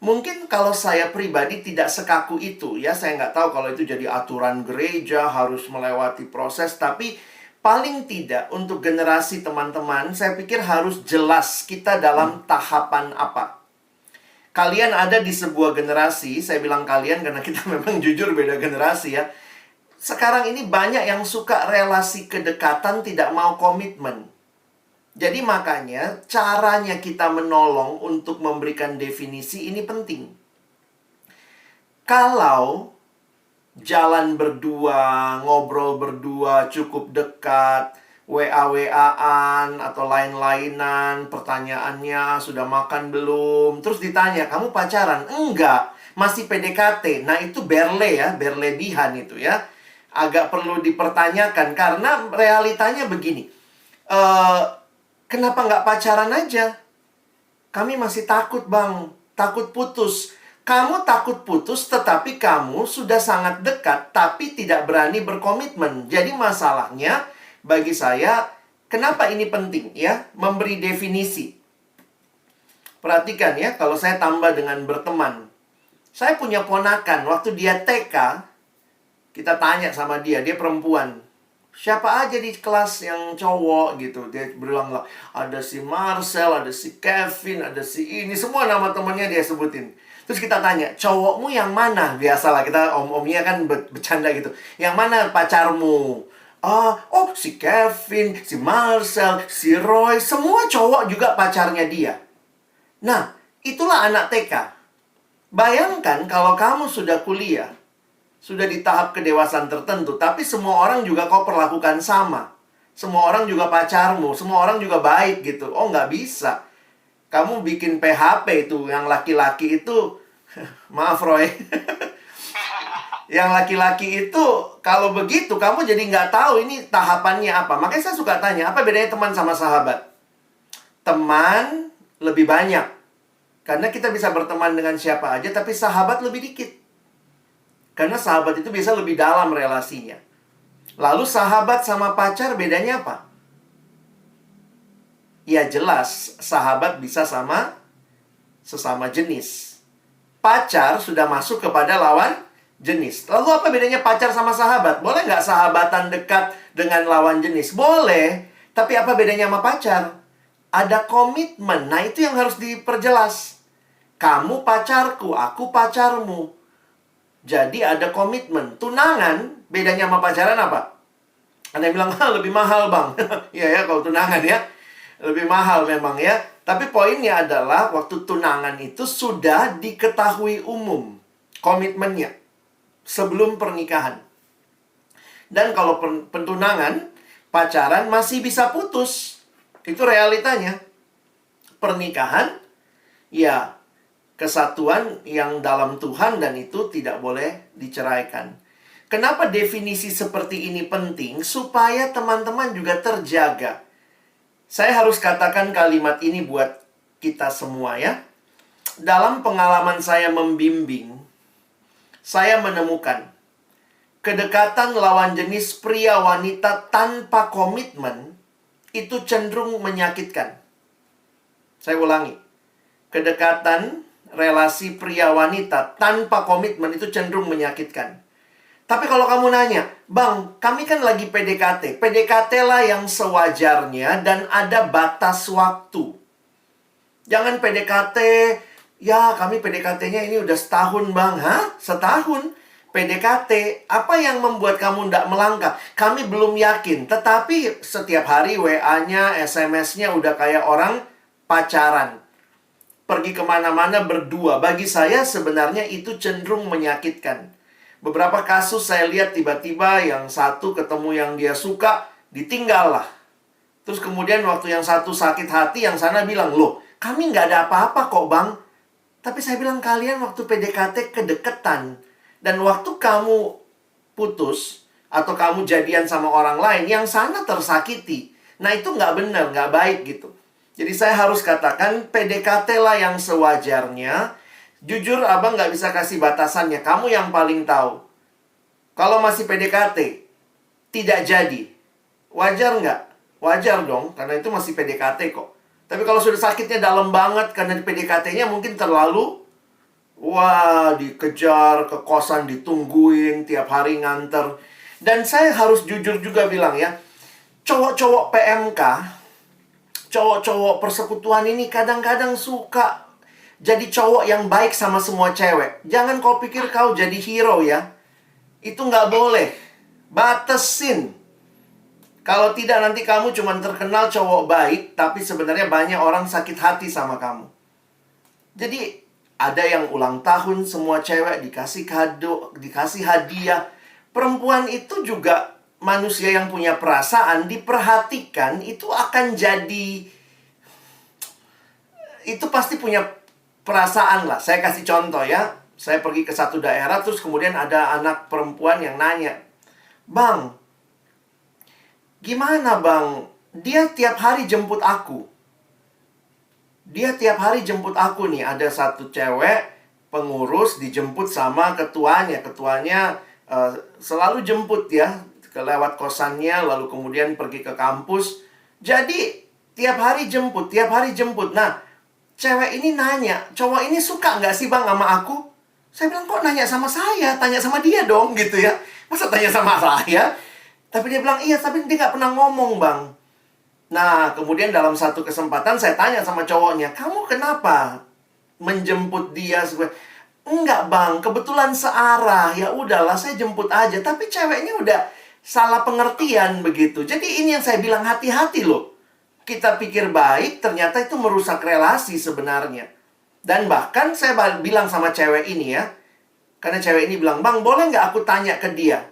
Mungkin kalau saya pribadi tidak sekaku itu ya. Saya nggak tahu kalau itu jadi aturan gereja harus melewati proses. Tapi paling tidak untuk generasi teman-teman, saya pikir harus jelas kita dalam tahapan apa. Kalian ada di sebuah generasi, saya bilang kalian karena kita memang jujur beda generasi ya. Sekarang ini banyak yang suka relasi kedekatan, tidak mau komitmen. Jadi makanya caranya kita menolong untuk memberikan definisi ini penting. Kalau jalan berdua, ngobrol berdua, cukup dekat, WA-WA-an atau lain-lainan, pertanyaannya sudah makan belum, terus ditanya, kamu pacaran? Enggak, masih PDKT. Nah itu berlebihan itu ya. Agak perlu dipertanyakan karena realitanya begini. Kenapa nggak pacaran aja? Kami masih takut, Bang. Takut putus. Kamu takut putus, tetapi kamu sudah sangat dekat, tapi tidak berani berkomitmen. Jadi masalahnya, bagi saya, kenapa ini penting ya? Memberi definisi. Perhatikan ya, kalau saya tambah dengan berteman. Saya punya ponakan, waktu dia TK, kita tanya sama dia perempuan. Siapa aja di kelas yang cowok gitu. Dia berulang, ada si Marcel, ada si Kevin, ada si ini. Semua nama temannya dia sebutin. Terus kita tanya, cowokmu yang mana? Biasalah kita om-omnya kan bercanda gitu. Yang mana pacarmu? Oh si Kevin, si Marcel, si Roy. Semua cowok juga pacarnya dia. Nah, itulah anak TK. Bayangkan kalau kamu sudah kuliah. Sudah di tahap kedewasaan tertentu, tapi semua orang juga kau perlakukan sama. Semua orang juga pacarmu, semua orang juga baik gitu. Oh, nggak bisa. Kamu bikin PHP itu, yang laki-laki itu, maaf Roy. Yang laki-laki itu, kalau begitu, kamu jadi nggak tahu ini tahapannya apa. Makanya saya suka tanya, apa bedanya teman sama sahabat? Teman lebih banyak. Karena kita bisa berteman dengan siapa aja, tapi sahabat lebih dikit. Karena sahabat itu bisa lebih dalam relasinya. Lalu sahabat sama pacar bedanya apa? Ya jelas, sahabat bisa sesama jenis. Pacar sudah masuk kepada lawan jenis. Lalu apa bedanya pacar sama sahabat? Boleh nggak sahabatan dekat dengan lawan jenis? Boleh. Tapi apa bedanya sama pacar? Ada komitmen. Nah itu yang harus diperjelas. Kamu pacarku, aku pacarmu. Jadi ada komitmen. Tunangan, bedanya sama pacaran apa? Ada yang bilang, lebih mahal bang. Iya ya, kalau tunangan ya. Lebih mahal memang ya. Tapi poinnya adalah, waktu tunangan itu sudah diketahui umum. Komitmennya. Sebelum pernikahan. Dan kalau pentunangan, pacaran masih bisa putus. Itu realitanya. Pernikahan, ya kesatuan yang dalam Tuhan dan itu tidak boleh diceraikan. Kenapa definisi seperti ini penting? Supaya teman-teman juga terjaga. Saya harus katakan kalimat ini buat kita semua ya. Dalam pengalaman saya membimbing, saya menemukan kedekatan lawan jenis pria wanita tanpa komitmen itu cenderung menyakitkan. Saya ulangi. Kedekatan relasi pria wanita tanpa komitmen itu cenderung menyakitkan. Tapi kalau kamu nanya, bang, kami kan lagi PDKT. PDKT lah yang sewajarnya dan ada batas waktu. Jangan PDKT, ya kami PDKT-nya ini udah setahun bang. Hah? Setahun? PDKT, apa yang membuat kamu tidak melangkah? Kami belum yakin, tetapi setiap hari WA-nya, SMS-nya udah kayak orang pacaran. pergi kemana-mana berdua. Bagi saya sebenarnya itu cenderung menyakitkan. Beberapa kasus saya lihat tiba-tiba yang satu ketemu yang dia suka, ditinggal lah. Terus kemudian waktu yang satu sakit hati, yang sana bilang, loh, kami nggak ada apa-apa kok bang. Tapi saya bilang, kalian waktu PDKT kedeketan. Dan waktu kamu putus, atau kamu jadian sama orang lain, yang sana tersakiti. Nah itu nggak benar, nggak baik gitu. Jadi saya harus katakan, PDKT lah yang sewajarnya. Jujur abang nggak bisa kasih batasannya, kamu yang paling tahu. Kalau masih PDKT, tidak jadi. Wajar nggak? Wajar dong, karena itu masih PDKT kok. Tapi kalau sudah sakitnya dalam banget, karena PDKT-nya mungkin terlalu, wah, dikejar, ke kosan ditungguin, tiap hari nganter. Dan saya harus jujur juga bilang ya, cowok-cowok PMK, cowok-cowok persekutuan ini kadang-kadang suka jadi cowok yang baik sama semua cewek. Jangan kau pikir kau jadi hero ya. Itu nggak boleh. Batasin. Kalau tidak nanti kamu cuma terkenal cowok baik, tapi sebenarnya banyak orang sakit hati sama kamu. Jadi ada yang ulang tahun, semua cewek dikasih kado, dikasih hadiah. Perempuan itu juga manusia yang punya perasaan, diperhatikan, itu akan jadi, itu pasti punya perasaan lah. Saya kasih contoh ya. Saya pergi ke satu daerah, terus kemudian ada anak perempuan yang nanya, bang, gimana bang? Dia tiap hari jemput aku. Dia tiap hari jemput aku nih. Ada satu cewek pengurus dijemput sama ketuanya. Ketuanya selalu jemput ya, lewat kosannya, lalu kemudian pergi ke kampus. Jadi tiap hari jemput, tiap hari jemput. Nah, cewek ini nanya, cowok ini suka nggak sih bang sama aku? Saya bilang, kok nanya sama saya? Tanya sama dia dong gitu ya. Masa tanya sama saya? Tapi dia bilang, iya, tapi dia nggak pernah ngomong bang. Nah, kemudian dalam satu kesempatan saya tanya sama cowoknya, kamu kenapa menjemput dia? Enggak bang, kebetulan searah. Ya udahlah, saya jemput aja. Tapi ceweknya udah salah pengertian begitu. Jadi ini yang saya bilang, hati-hati loh. Kita pikir baik, ternyata itu merusak relasi sebenarnya. Dan bahkan saya bilang sama cewek ini ya, karena cewek ini bilang, bang boleh nggak aku tanya ke dia?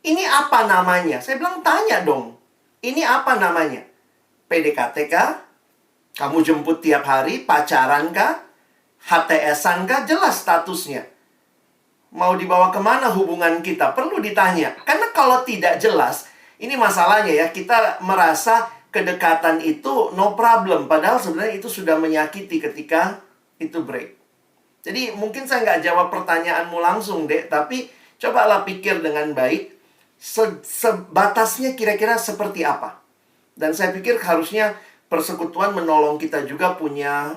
Ini apa namanya? Saya bilang, tanya dong. Ini apa namanya? PDKT kah? Kamu jemput tiap hari? Pacaran kah? HTS-an kah? Jelas statusnya. Mau dibawa kemana hubungan kita? Perlu ditanya. Karena kalau tidak jelas, ini masalahnya ya, kita merasa kedekatan itu no problem. Padahal sebenarnya itu sudah menyakiti ketika itu break. Jadi mungkin saya nggak jawab pertanyaanmu langsung, Dek. Tapi cobalah pikir dengan baik. Sebatasnya kira-kira seperti apa. Dan saya pikir harusnya persekutuan menolong kita juga punya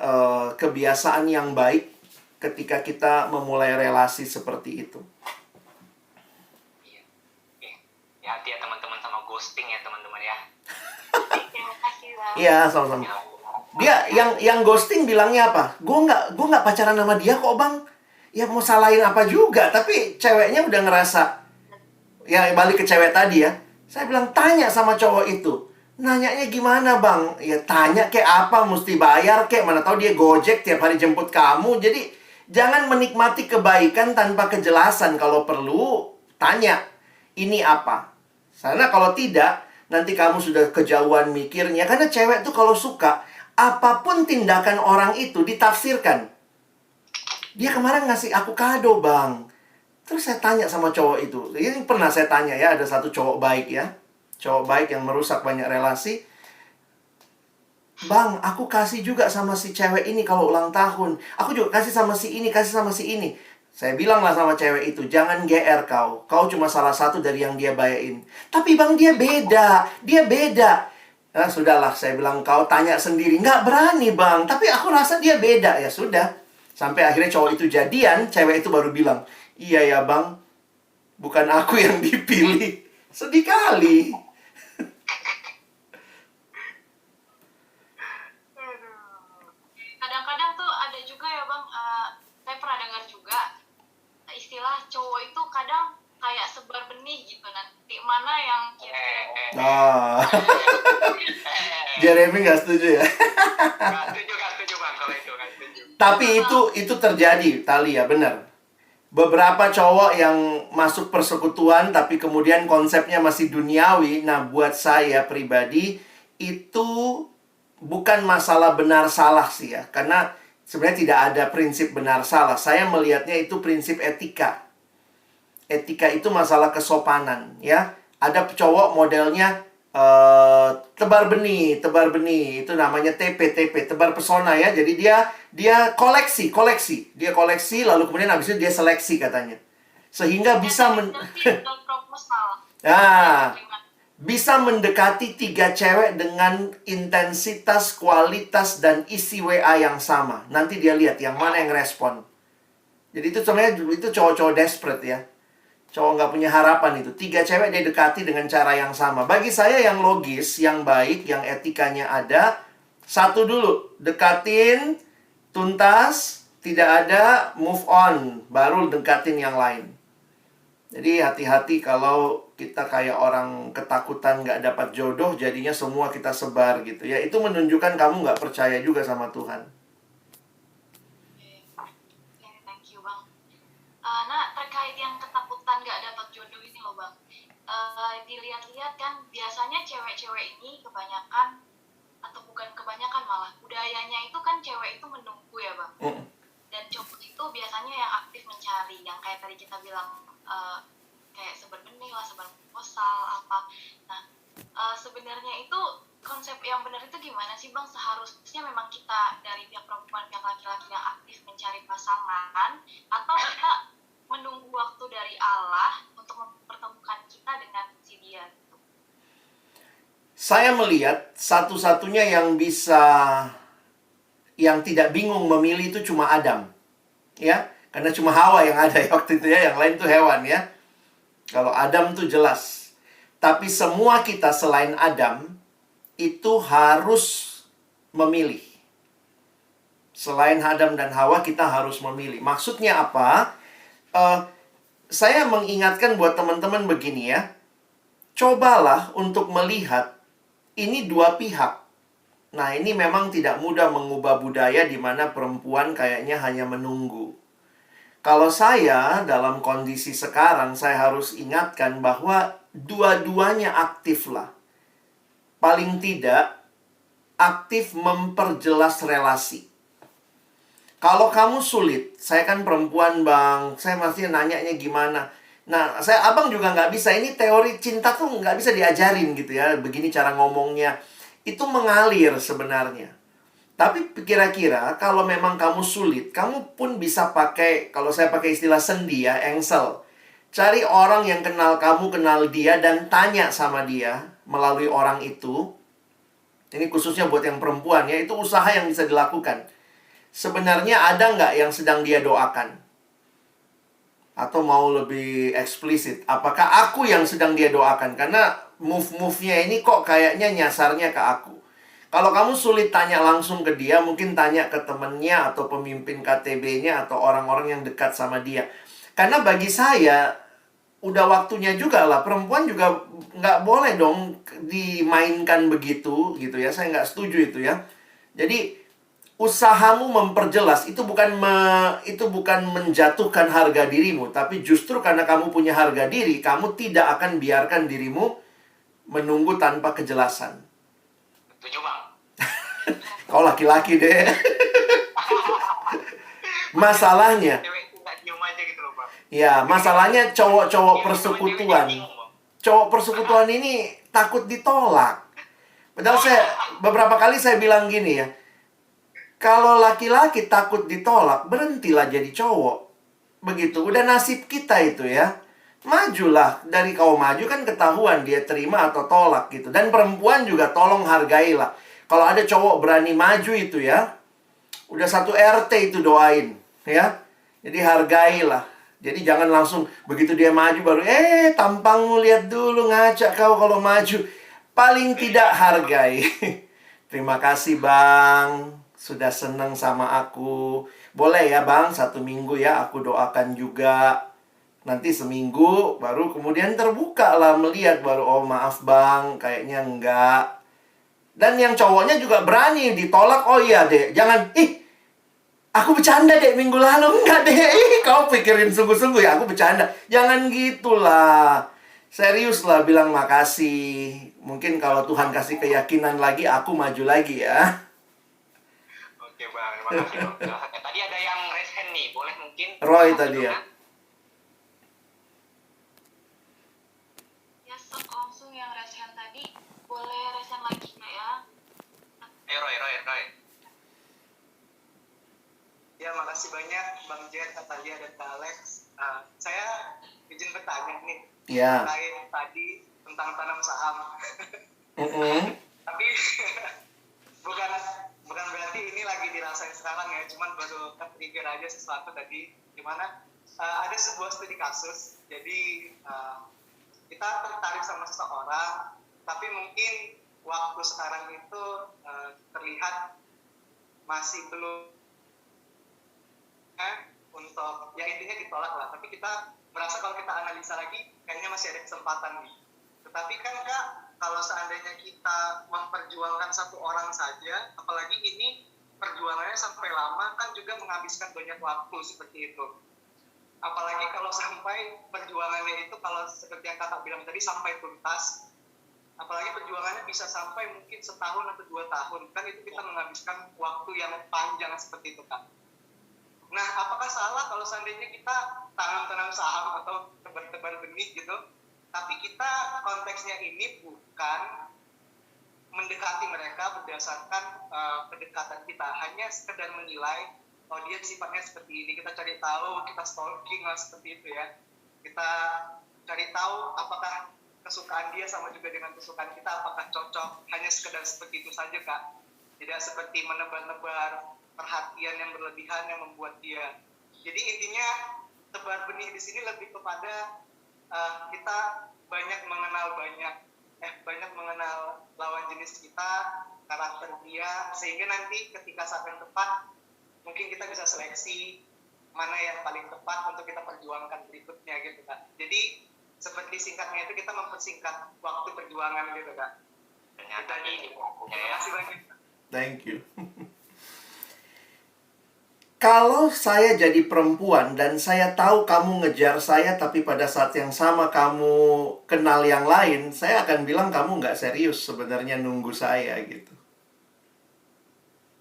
kebiasaan yang baik ketika kita memulai relasi seperti itu. Iya. Ya, hati ya teman-teman sama ghosting ya teman-teman ya. Terima kasih bang. Iya, sama-sama. Dia yang ghosting bilangnya apa? Gue nggak pacaran sama dia kok bang. Ya mau salahin apa juga. Tapi ceweknya udah ngerasa. Ya balik ke cewek tadi ya. Saya bilang tanya sama cowok itu. Nanyanya gimana bang? Ya tanya kayak apa, mesti bayar kayak, mana tahu dia Gojek tiap hari jemput kamu. Jadi jangan menikmati kebaikan tanpa kejelasan. Kalau perlu tanya, ini apa? Karena kalau tidak, nanti kamu sudah kejauhan mikirnya. Karena cewek tuh kalau suka, apapun tindakan orang itu ditafsirkan. Dia kemarin ngasih aku kado bang. Terus saya tanya sama cowok itu. Ini pernah saya tanya ya, ada satu cowok baik ya. Cowok baik yang merusak banyak relasi. Bang, aku kasih juga sama si cewek ini kalau ulang tahun. Aku juga kasih sama si ini, kasih sama si ini. Saya bilang lah sama cewek itu, jangan GR kau. Kau cuma salah satu dari yang dia bayain. Tapi bang, dia beda. Dia beda. Nah, sudahlah, saya bilang kau tanya sendiri. Nggak berani bang, tapi aku rasa dia beda. Ya sudah. Sampai akhirnya cowok itu jadian, cewek itu baru bilang, iya ya bang, bukan aku yang dipilih. Sedih kali. Kadang-kadang tuh ada juga ya bang, saya pernah dengar juga istilah cowok itu kadang kayak sebar benih gitu, nanti mana yang kira-kira Jeremy nggak setuju ya? Gak setuju bang. kalau itu kan setuju. Tapi itu terjadi, Talia, benar. Beberapa cowok yang masuk persekutuan tapi kemudian konsepnya masih duniawi. Nah, buat saya pribadi itu bukan masalah benar salah sih ya. Karena sebenarnya tidak ada prinsip benar salah. Saya melihatnya itu prinsip etika. Etika itu masalah kesopanan ya. Ada cowok modelnya tebar benih itu namanya TP, tebar pesona ya. Jadi dia koleksi, dia koleksi lalu kemudian habis itu dia seleksi katanya, sehingga bisa bisa mendekati 3 cewek dengan intensitas, kualitas dan isi WA yang sama. Nanti dia lihat yang mana yang respon. Jadi itu sebenarnya itu cowok-cowok desperate ya. Cowok nggak punya harapan itu. 3 cewek dia dekati dengan cara yang sama. Bagi saya yang logis, yang baik, yang etikanya ada, satu dulu. Dekatin, tuntas, tidak ada, move on. Baru dekatin yang lain. Jadi hati-hati kalau kita kayak orang ketakutan nggak dapat jodoh, jadinya semua kita sebar gitu ya. Itu menunjukkan kamu nggak percaya juga sama Tuhan. Thank you, Bang. Nah, terkait yang ketakutan nggak dapat jodoh ini loh, Bang. Dilihat-lihat kan biasanya cewek-cewek ini kebanyakan, atau bukan kebanyakan malah, budayanya itu kan cewek itu menunggu ya, Bang. Dan cowok itu biasanya yang aktif mencari, yang kayak tadi kita bilang kayak sebar benih lah, sebar proposal apa. Nah, sebenarnya itu konsep yang benar itu gimana sih, Bang? Seharusnya memang kita dari pihak perempuan, pihak laki-laki yang aktif mencari pasangan, atau kita menunggu waktu dari Allah untuk mempertemukan kita dengan si dia gitu? Saya melihat satu-satunya yang tidak bingung memilih itu cuma Adam. Ya, karena cuma Hawa yang ada waktu itu ya, yang lain tuh hewan ya. Kalau Adam tuh jelas. Tapi semua kita selain Adam itu harus memilih. Selain Adam dan Hawa kita harus memilih. Maksudnya apa? Saya mengingatkan buat teman-teman begini ya. Cobalah untuk melihat ini dua pihak. Nah, ini memang tidak mudah mengubah budaya di mana perempuan kayaknya hanya menunggu. Kalau saya dalam kondisi sekarang, saya harus ingatkan bahwa dua-duanya aktif lah. Paling tidak, aktif memperjelas relasi. Kalau kamu sulit, saya kan perempuan, Bang, saya masih nanyanya gimana. Nah, abang juga nggak bisa, ini teori cinta tuh nggak bisa diajarin gitu ya. Begini cara ngomongnya. Itu mengalir sebenarnya. Tapi kira-kira kalau memang kamu sulit, kamu pun bisa pakai, kalau saya pakai istilah sendi ya, engsel. Cari orang yang kenal kamu, kenal dia, dan tanya sama dia melalui orang itu. Ini khususnya buat yang perempuan ya, itu usaha yang bisa dilakukan. Sebenarnya ada nggak yang sedang dia doakan? Atau mau lebih eksplisit, apakah aku yang sedang dia doakan? Karena move-move-nya ini kok kayaknya nyasarnya ke aku. Kalau kamu sulit tanya langsung ke dia, mungkin tanya ke temennya atau pemimpin KTB-nya atau orang-orang yang dekat sama dia. Karena bagi saya, udah waktunya juga lah. Perempuan juga nggak boleh dong dimainkan begitu gitu ya. Saya nggak setuju itu ya. Jadi, usahamu memperjelas itu bukan menjatuhkan harga dirimu, tapi justru karena kamu punya harga diri, kamu tidak akan biarkan dirimu menunggu tanpa kejelasan. Setuju, Bang. Kau laki-laki deh. Masalahnya, Cewek itu nggak diem aja gitu loh, Bang. ya masalahnya cowok-cowok Iya, persekutuan. cewek bingung, Bang. Cowok persekutuan ini takut ditolak. Padahal beberapa kali saya bilang gini ya. Kalau laki-laki takut ditolak, berhentilah jadi cowok. Begitu, udah nasib kita itu ya. Majulah, dari kau maju kan ketahuan dia terima atau tolak gitu. Dan perempuan juga tolong hargailah. Kalau ada cowok berani maju itu ya, udah 1 RT itu doain ya. Jadi hargailah. Jadi jangan langsung begitu dia maju baru tampangmu lihat dulu, ngaca kau kalau maju. Paling tidak hargai. Terima kasih, Bang. Sudah senang sama aku. Boleh ya, Bang, 1 minggu ya aku doakan juga. Nanti seminggu baru kemudian terbuka lah melihat baru, oh maaf Bang, kayaknya enggak. Dan yang cowoknya juga berani ditolak, oh iya deh, jangan, Aku bercanda deh minggu lalu. Enggak deh, kau pikirin sungguh-sungguh ya, aku bercanda. Jangan gitulah. Serius lah bilang makasih. Mungkin kalau Tuhan kasih keyakinan lagi, aku maju lagi ya. Oke Bang, terima kasih Bang penjelasannya. Tadi ada yang raise hand nih, boleh mungkin? Roy tadi ya. Ya, langsung yang raise hand tadi, boleh raise hand lagi nggak ya? Roy. Ya, makasih banyak Bang Jen, Katalia, dan Kak Alex. Saya izin bertanya nih, Ya. terkait tadi tentang tanam saham. Tapi bukan berarti ini lagi dirasain sekarang ya, cuman baru ke-trigger aja sesuatu tadi, dimana ada sebuah studi kasus. Jadi kita tertarik sama seseorang, tapi mungkin waktu sekarang itu terlihat masih belum untuk ya intinya ditolak lah, tapi kita merasa kalau kita analisa lagi kayaknya masih ada kesempatan nih. Tetapi kan Kak, kalau seandainya kita memperjuangkan satu orang saja, apalagi ini perjuangannya sampai lama, kan juga menghabiskan banyak waktu seperti itu. Apalagi kalau sampai perjuangannya itu, kalau seperti yang Kakak bilang tadi, sampai tuntas, apalagi perjuangannya bisa sampai mungkin setahun atau 2 tahun, kan itu kita menghabiskan waktu yang panjang seperti itu Kak. Nah, apakah salah kalau seandainya kita tanam saham atau tebar benih gitu, tapi kita konteksnya ini bukan mendekati mereka berdasarkan pendekatan kita, hanya sekedar menilai, oh dia sifatnya seperti ini, kita cari tahu, kita stalking lah seperti itu ya. Kita cari tahu apakah kesukaan dia sama juga dengan kesukaan kita, apakah cocok, hanya sekedar seperti itu saja Kak. Tidak seperti menebar-nebar perhatian yang berlebihan yang membuat dia. Jadi intinya tebar benih di sini lebih kepada kita banyak mengenal lawan jenis kita, karakter dia, sehingga nanti ketika saat yang tepat mungkin kita bisa seleksi mana yang paling tepat untuk kita perjuangkan berikutnya gitu Kak. Jadi seperti singkatnya itu kita mempersingkat waktu perjuangan gitu Kak. Ternyata ini Terima kasih banyak. Thank you. Kalau saya jadi perempuan dan saya tahu kamu ngejar saya, tapi pada saat yang sama kamu kenal yang lain, saya akan bilang kamu nggak serius sebenarnya nunggu saya gitu.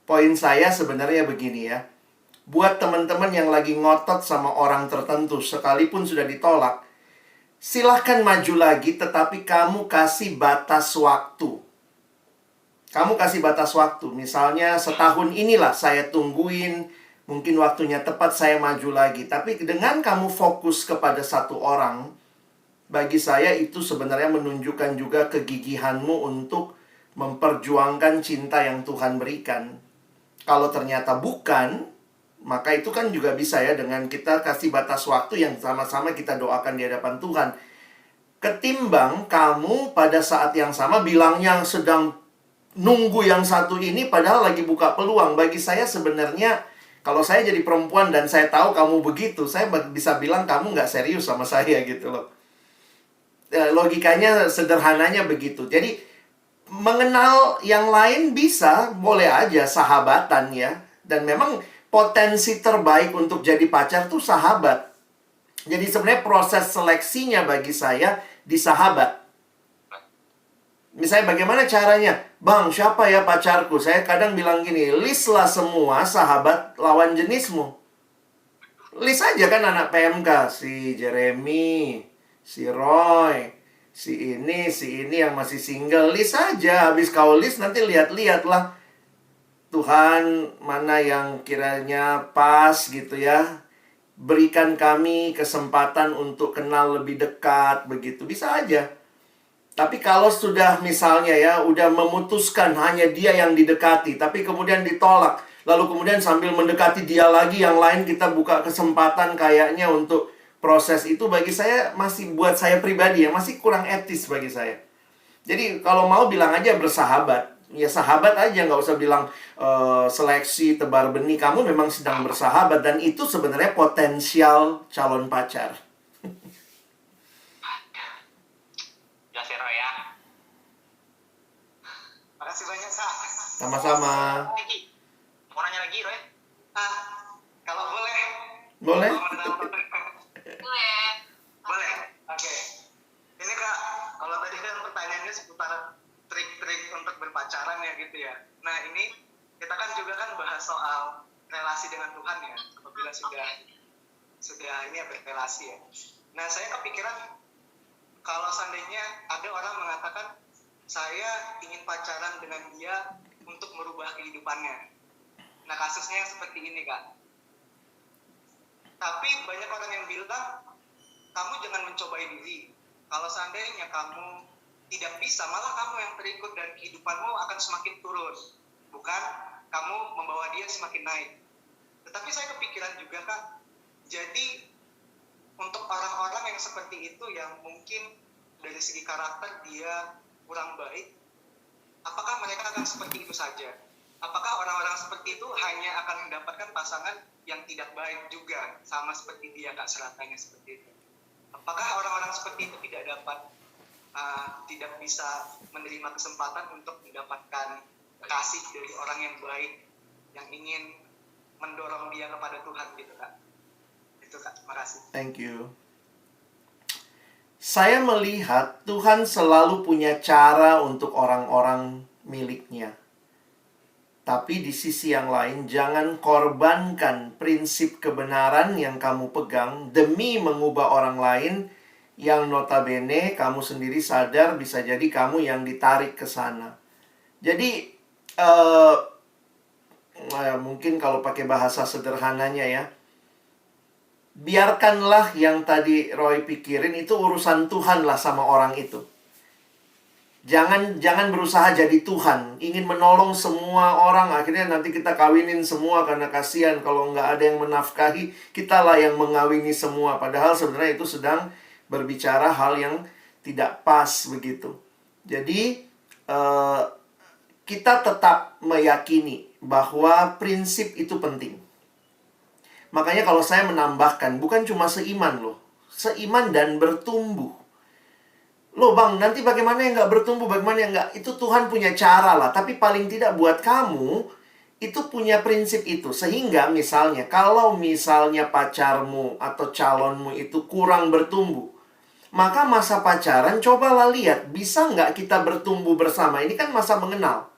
Poin saya sebenarnya begini ya. Buat teman-teman yang lagi ngotot sama orang tertentu, sekalipun sudah ditolak, silahkan maju lagi, tetapi kamu kasih batas waktu. Kamu kasih batas waktu. Misalnya setahun inilah saya tungguin, mungkin waktunya tepat saya maju lagi. Tapi dengan kamu fokus kepada satu orang, bagi saya itu sebenarnya menunjukkan juga kegigihanmu untuk memperjuangkan cinta yang Tuhan berikan. Kalau ternyata bukan, maka itu kan juga bisa ya dengan kita kasih batas waktu yang sama-sama kita doakan di hadapan Tuhan. Ketimbang kamu pada saat yang sama bilangnya sedang nunggu yang satu ini padahal lagi buka peluang. Bagi saya sebenarnya kalau saya jadi perempuan dan saya tahu kamu begitu, saya bisa bilang kamu nggak serius sama saya gitu loh. Logikanya sederhananya begitu. Jadi mengenal yang lain bisa, boleh aja sahabatan ya. Dan memang potensi terbaik untuk jadi pacar tuh sahabat. Jadi sebenarnya proses seleksinya bagi saya di sahabat. Misalnya bagaimana caranya? Bang, siapa ya pacarku? Saya kadang bilang gini, list lah semua sahabat lawan jenismu. List aja kan anak PMK. Si Jeremy, si Roy, si ini yang masih single. List aja. Habis kau list nanti lihat-lihat lah. Tuhan mana yang kiranya pas gitu ya. Berikan kami kesempatan untuk kenal lebih dekat begitu. Bisa aja. Tapi kalau sudah misalnya ya, udah memutuskan hanya dia yang didekati, tapi kemudian ditolak, lalu kemudian sambil mendekati dia lagi, yang lain kita buka kesempatan kayaknya untuk proses itu, bagi saya masih, buat saya pribadi ya, masih kurang etis bagi saya. Jadi kalau mau bilang aja bersahabat, ya sahabat aja, nggak usah bilang seleksi tebar benih. Kamu memang sedang bersahabat dan itu sebenarnya potensial calon pacar. Makasih banyak Kak. Sama-sama. Mau nanya lagi Roy? Kalau boleh. Boleh? Boleh. Boleh. Oke. Ini Kak, kalau tadi kan pertanyaannya seputar trik-trik untuk berpacaran ya gitu ya. Nah ini kita kan juga kan bahas soal relasi dengan Tuhan ya. Apabila sudah ini ya berrelasi ya. Nah saya kepikiran kalau seandainya ada orang mengatakan saya ingin pacaran dengan dia untuk merubah kehidupannya. Nah kasusnya seperti ini Kak. Tapi banyak orang yang bilang kamu jangan mencobai diri. Kalau seandainya kamu tidak bisa, malah kamu yang terikut dan kehidupanmu akan semakin turun. Bukan kamu membawa dia semakin naik. Tetapi saya kepikiran juga Kak, jadi untuk orang-orang yang seperti itu yang mungkin dari segi karakter dia kurang baik, apakah mereka akan seperti itu saja? Apakah orang-orang seperti itu hanya akan mendapatkan pasangan yang tidak baik juga, sama seperti dia Kak seratanya seperti itu? Apakah orang-orang seperti itu tidak bisa menerima kesempatan untuk mendapatkan kasih dari orang yang baik, yang ingin mendorong dia kepada Tuhan gitu Kak? Itu Kak, makasih. Thank you. Saya melihat Tuhan selalu punya cara untuk orang-orang miliknya. Tapi di sisi yang lain, jangan korbankan prinsip kebenaran yang kamu pegang demi mengubah orang lain yang notabene kamu sendiri sadar bisa jadi kamu yang ditarik ke sana. Jadi, mungkin kalau pakai bahasa sederhananya ya, biarkanlah yang tadi Roy pikirin itu urusan Tuhan lah sama orang itu. Jangan berusaha jadi Tuhan, ingin menolong semua orang, akhirnya nanti kita kawinin semua karena kasihan kalau nggak ada yang menafkahi, kitalah yang mengawini semua. Padahal sebenarnya itu sedang berbicara hal yang tidak pas begitu. Jadi kita tetap meyakini bahwa prinsip itu penting. Makanya kalau saya menambahkan, bukan cuma seiman loh, seiman dan bertumbuh. Loh bang, nanti bagaimana yang nggak bertumbuh, bagaimana yang nggak? Itu Tuhan punya cara lah. Tapi paling tidak buat kamu, itu punya prinsip itu. Sehingga misalnya, kalau misalnya pacarmu atau calonmu itu kurang bertumbuh, maka masa pacaran cobalah lihat, bisa nggak kita bertumbuh bersama? Ini kan masa mengenal.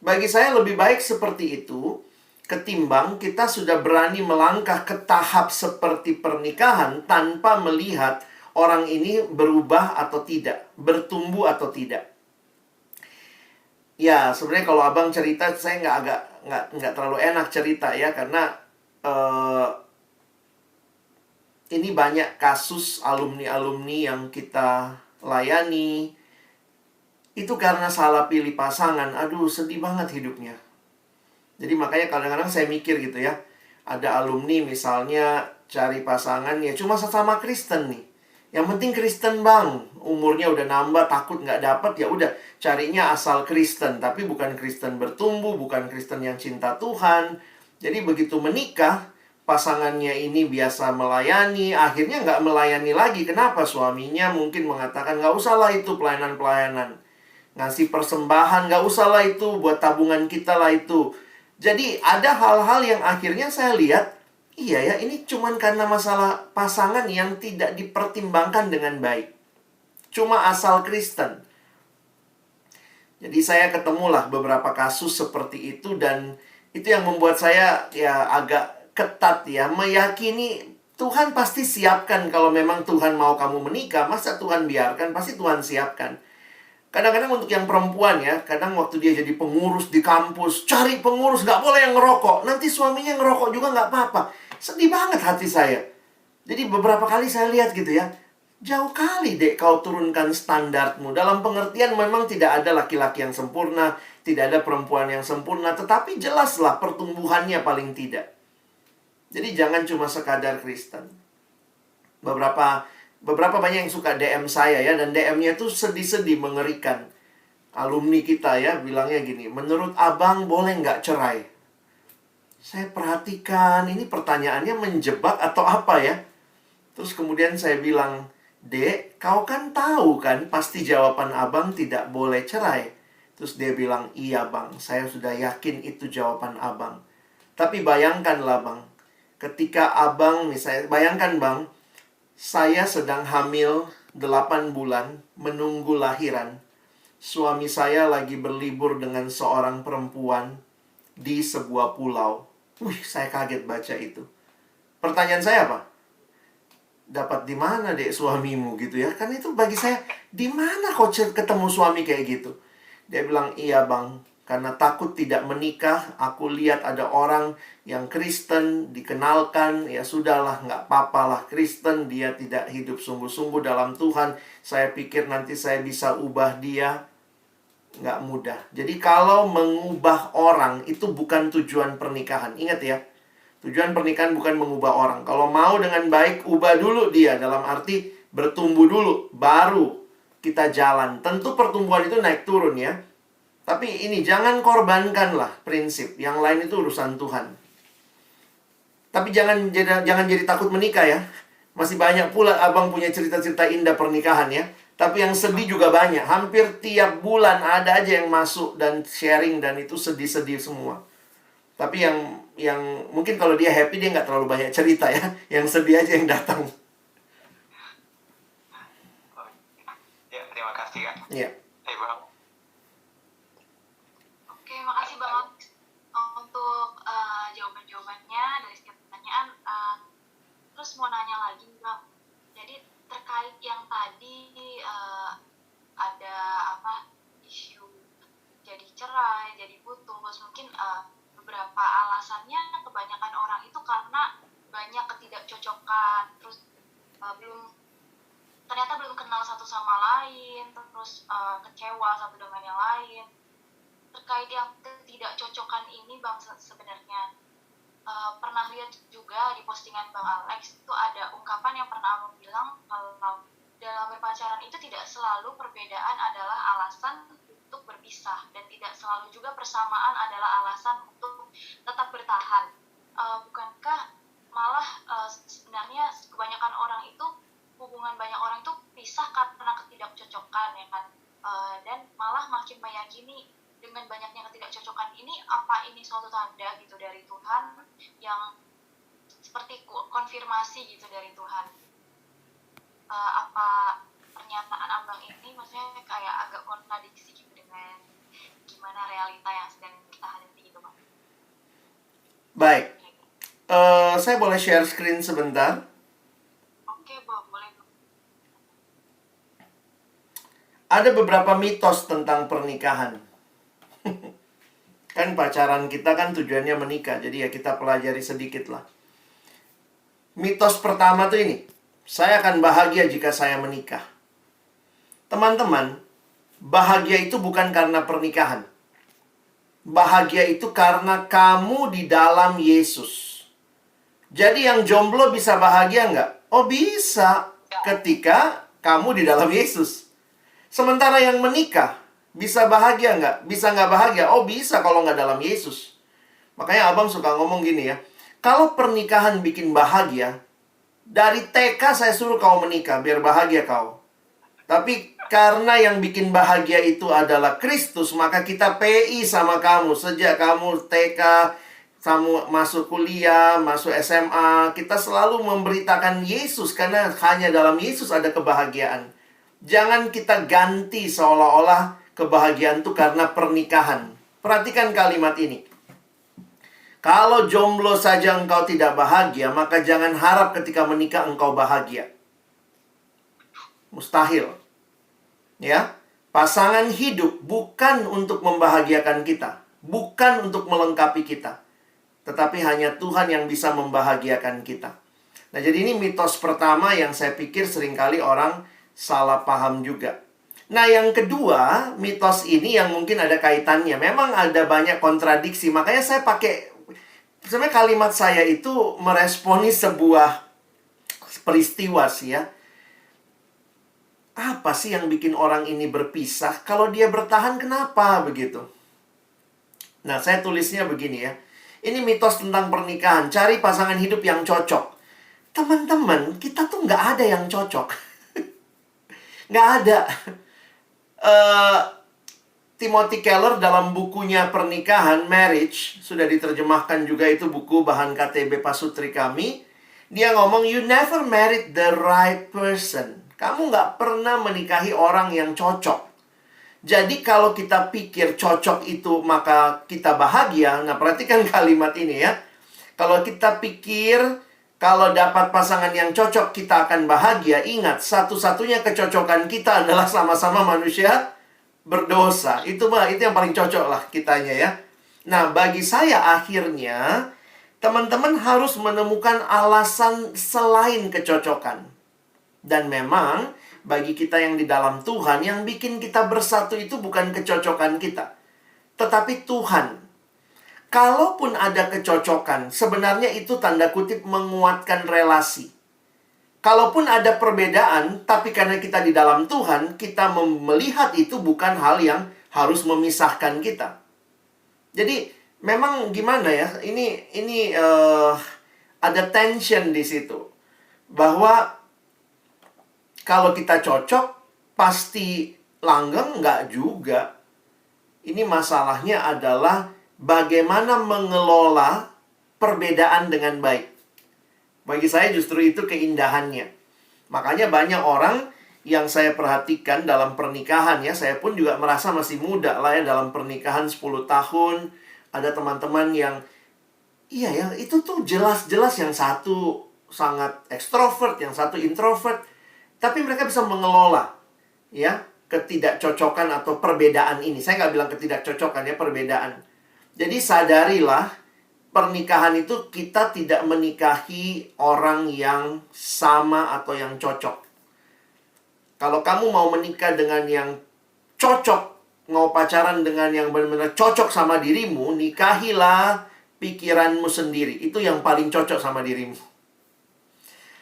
Bagi saya lebih baik seperti itu, ketimbang kita sudah berani melangkah ke tahap seperti pernikahan tanpa melihat orang ini berubah atau tidak, bertumbuh atau tidak. Ya, sebenarnya kalau abang cerita, saya nggak terlalu enak cerita ya, karena ini banyak kasus alumni-alumni yang kita layani. Itu karena salah pilih pasangan, aduh sedih banget hidupnya. Jadi makanya kadang-kadang saya mikir gitu ya, ada alumni misalnya cari pasangan ya cuma sesama Kristen nih. Yang penting Kristen bang, umurnya udah nambah, takut nggak dapat, ya udah carinya asal Kristen, tapi bukan Kristen bertumbuh, bukan Kristen yang cinta Tuhan. Jadi begitu menikah, pasangannya ini biasa melayani, akhirnya nggak melayani lagi. Kenapa? Suaminya mungkin mengatakan nggak usah lah itu pelayanan-pelayanan, ngasih persembahan nggak usah lah itu, buat tabungan kita lah itu. Jadi ada hal-hal yang akhirnya saya lihat, iya ya, ini cuman karena masalah pasangan yang tidak dipertimbangkan dengan baik. Cuma asal Kristen. Jadi saya ketemulah beberapa kasus seperti itu, dan itu yang membuat saya ya agak ketat ya, meyakini Tuhan pasti siapkan. Kalau memang Tuhan mau kamu menikah, masa Tuhan biarkan? Pasti Tuhan siapkan. Kadang-kadang untuk yang perempuan ya, kadang waktu dia jadi pengurus di kampus, cari pengurus, nggak boleh yang ngerokok. Nanti suaminya ngerokok juga nggak apa-apa. Sedih banget hati saya. Jadi beberapa kali saya lihat gitu ya, jauh kali dek kau turunkan standarmu. Dalam pengertian memang tidak ada laki-laki yang sempurna, tidak ada perempuan yang sempurna, tetapi jelaslah pertumbuhannya paling tidak. Jadi jangan cuma sekadar Kristen. Beberapa banyak yang suka DM saya ya, dan DM-nya tuh sedih-sedih, mengerikan. Alumni kita ya, bilangnya gini, menurut abang boleh nggak cerai? Saya perhatikan, ini pertanyaannya menjebak atau apa ya? Terus kemudian saya bilang, Dek, kau kan tahu kan pasti jawaban abang tidak boleh cerai. Terus dia bilang, iya bang, saya sudah yakin itu jawaban abang. Tapi bayangkanlah Bang, ketika Abang misalnya, bayangkan Bang, saya sedang hamil 8 bulan, menunggu lahiran. Suami saya lagi berlibur dengan seorang perempuan di sebuah pulau. Saya kaget baca itu. Pertanyaan saya apa? Dapat di mana dek suamimu gitu ya? Kan itu bagi saya, di mana kau ketemu suami kayak gitu? Dia bilang, iya Bang, karena takut tidak menikah, aku lihat ada orang yang Kristen, dikenalkan, ya sudahlah, nggak apa-apalah Kristen, dia tidak hidup sungguh-sungguh dalam Tuhan. Saya pikir nanti saya bisa ubah dia. Nggak mudah. Jadi kalau mengubah orang, itu bukan tujuan pernikahan. Ingat ya, tujuan pernikahan bukan mengubah orang. Kalau mau dengan baik, ubah dulu dia. Dalam arti bertumbuh dulu, baru kita jalan. Tentu pertumbuhan itu naik turun ya. Tapi ini, jangan korbankanlah prinsip. Yang lain itu urusan Tuhan. Tapi jangan jadi takut menikah ya. Masih banyak pula Abang punya cerita-cerita indah pernikahan ya. Tapi yang sedih juga banyak. Hampir tiap bulan ada aja yang masuk dan sharing, dan itu sedih-sedih semua. Tapi yang mungkin kalau dia happy, dia nggak terlalu banyak cerita ya. Yang sedih aja yang datang. Ya, terima kasih Kak. Iya. Bang. Oke, makasih banget untuk jawaban-jawabannya dari setiap pertanyaan. Terus mau nanya lagi Bang, jadi terkait yang tadi ada isu jadi cerai, jadi putus, mungkin beberapa alasannya kebanyakan orang itu karena banyak ketidakcocokan, terus ternyata belum kenal satu sama lain, terus kecewa satu dengan yang lain. Terkait yang ketidakcocokan ini Bang, sebenarnya pernah lihat juga di postingan Bang Alex itu ada ungkapan yang pernah Abang bilang kalau dalam berpacaran itu tidak selalu perbedaan adalah alasan untuk berpisah, dan tidak selalu juga persamaan adalah alasan untuk tetap bertahan. Bukankah malah sebenarnya kebanyakan orang itu, hubungan banyak orang itu pisah karena ketidakcocokan ya kan, dan malah makin meyakini dengan banyaknya ketidakcocokan ini, apa ini suatu tanda gitu dari Tuhan, yang seperti konfirmasi gitu dari Tuhan. Apa pernyataan Abang ini maksudnya kayak agak kontradiksi gitu dengan gimana realita yang sedang kita hadapi gitu Bang? Baik. Saya boleh share screen sebentar? Oke Bang, boleh Bang. Ada beberapa mitos tentang pernikahan. Kan pacaran kita kan tujuannya menikah. Jadi ya kita pelajari sedikit lah. Mitos pertama tuh ini, saya akan bahagia jika saya menikah. Teman-teman, bahagia itu bukan karena pernikahan. Bahagia itu karena kamu di dalam Yesus. Jadi yang jomblo bisa bahagia nggak? Oh bisa, ketika kamu di dalam Yesus. Sementara yang menikah, bisa bahagia nggak? Bisa nggak bahagia? Oh bisa kalau nggak dalam Yesus. Makanya Abang suka ngomong gini ya. Kalau pernikahan bikin bahagia, dari TK saya suruh kau menikah, biar bahagia kau. Tapi karena yang bikin bahagia itu adalah Kristus, maka kita PI sama kamu. Sejak kamu TK, kamu masuk kuliah, masuk SMA, kita selalu memberitakan Yesus. Karena hanya dalam Yesus ada kebahagiaan. Jangan kita ganti seolah-olah kebahagiaan itu karena pernikahan. Perhatikan kalimat ini. Kalau jomblo saja engkau tidak bahagia, maka jangan harap ketika menikah engkau bahagia. Mustahil. Ya, pasangan hidup bukan untuk membahagiakan kita, bukan untuk melengkapi kita, tetapi hanya Tuhan yang bisa membahagiakan kita. Nah, jadi ini mitos pertama yang saya pikir seringkali orang salah paham juga. Nah, yang kedua, mitos ini yang mungkin ada kaitannya. Memang ada banyak kontradiksi, makanya saya pakai, sebenarnya kalimat saya itu meresponi sebuah peristiwa sih ya. Apa sih yang bikin orang ini berpisah? Kalau dia bertahan, kenapa begitu? Nah, saya tulisnya begini ya. Ini mitos tentang pernikahan. Cari pasangan hidup yang cocok. Teman-teman, kita tuh nggak ada yang cocok. Nggak ada. Timothy Keller dalam bukunya Pernikahan, Marriage, sudah diterjemahkan juga itu buku bahan KTB Pasutri kami. Dia ngomong, you never married the right person. Kamu nggak pernah menikahi orang yang cocok. Jadi kalau kita pikir cocok itu maka kita bahagia. Nah, perhatikan kalimat ini ya. Kalau kita pikir kalau dapat pasangan yang cocok kita akan bahagia, ingat, satu-satunya kecocokan kita adalah sama-sama manusia berdosa. Itu yang paling cocok lah kitanya ya. Nah, bagi saya akhirnya teman-teman harus menemukan alasan selain kecocokan. Dan memang bagi kita yang di dalam Tuhan, yang bikin kita bersatu itu bukan kecocokan kita, tetapi Tuhan. Kalaupun ada kecocokan, sebenarnya itu tanda kutip menguatkan relasi. Kalaupun ada perbedaan, tapi karena kita di dalam Tuhan, kita melihat itu bukan hal yang harus memisahkan kita. Jadi, memang gimana ya? Ini ada tension di situ. Bahwa kalau kita cocok, pasti langgeng? Nggak juga. Ini masalahnya adalah bagaimana mengelola perbedaan dengan baik. Bagi saya justru itu keindahannya. Makanya banyak orang yang saya perhatikan dalam pernikahan ya. Saya pun juga merasa masih muda lah ya dalam pernikahan 10 tahun. Ada teman-teman yang, iya ya, itu tuh jelas-jelas yang satu sangat ekstrovert, yang satu introvert. Tapi mereka bisa mengelola ya ketidakcocokan atau perbedaan ini. Saya nggak bilang ketidakcocokan ya, perbedaan. Jadi sadarilah, pernikahan itu kita tidak menikahi orang yang sama atau yang cocok. Kalau kamu mau menikah dengan yang cocok, mau pacaran dengan yang benar-benar cocok sama dirimu, nikahilah pikiranmu sendiri. Itu yang paling cocok sama dirimu.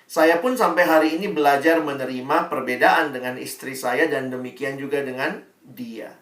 Saya pun sampai hari ini belajar menerima perbedaan dengan istri saya dan demikian juga dengan dia.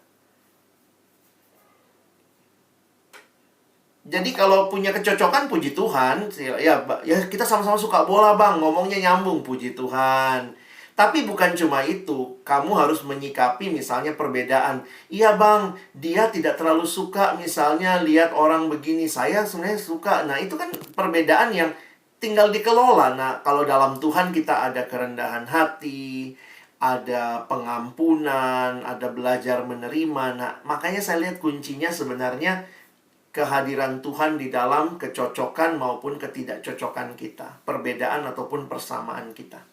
Jadi kalau punya kecocokan, puji Tuhan. Ya kita sama-sama suka bola bang, ngomongnya nyambung, puji Tuhan. Tapi bukan cuma itu, kamu harus menyikapi misalnya perbedaan. Iya bang, dia tidak terlalu suka misalnya lihat orang begini, saya sebenarnya suka. Nah itu kan perbedaan yang tinggal dikelola. Nah kalau dalam Tuhan kita ada kerendahan hati, ada pengampunan, ada belajar menerima. Nah makanya saya lihat kuncinya sebenarnya kehadiran Tuhan di dalam kecocokan maupun ketidakcocokan kita, perbedaan ataupun persamaan kita.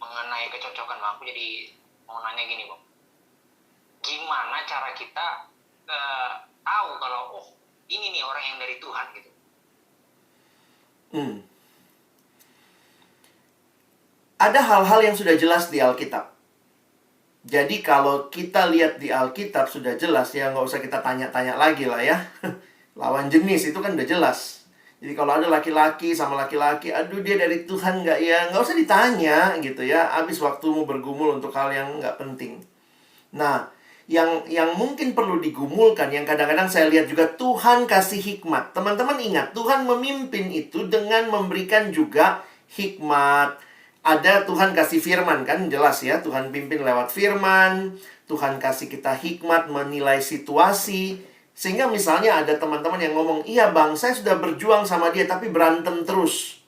Mengenai kecocokan, Bang, aku jadi mau nanya gini, Bang. Gimana cara kita tahu kalau ini nih orang yang dari Tuhan gitu? Ada hal-hal yang sudah jelas di Alkitab. Jadi kalau kita lihat di Alkitab sudah jelas ya, nggak usah kita tanya-tanya lagi lah ya. Lawan jenis itu kan udah jelas. Jadi kalau ada laki-laki sama laki-laki, aduh dia dari Tuhan nggak ya, nggak usah ditanya gitu ya. Habis waktumu bergumul untuk hal yang nggak penting. Nah, yang mungkin perlu digumulkan, yang kadang-kadang saya lihat juga, Tuhan kasih hikmat. Teman-teman ingat, Tuhan memimpin itu dengan memberikan juga hikmat. Ada Tuhan kasih firman kan, jelas ya, Tuhan pimpin lewat firman, Tuhan kasih kita hikmat menilai situasi. Sehingga misalnya ada teman-teman yang ngomong, iya bang, saya sudah berjuang sama dia tapi berantem terus.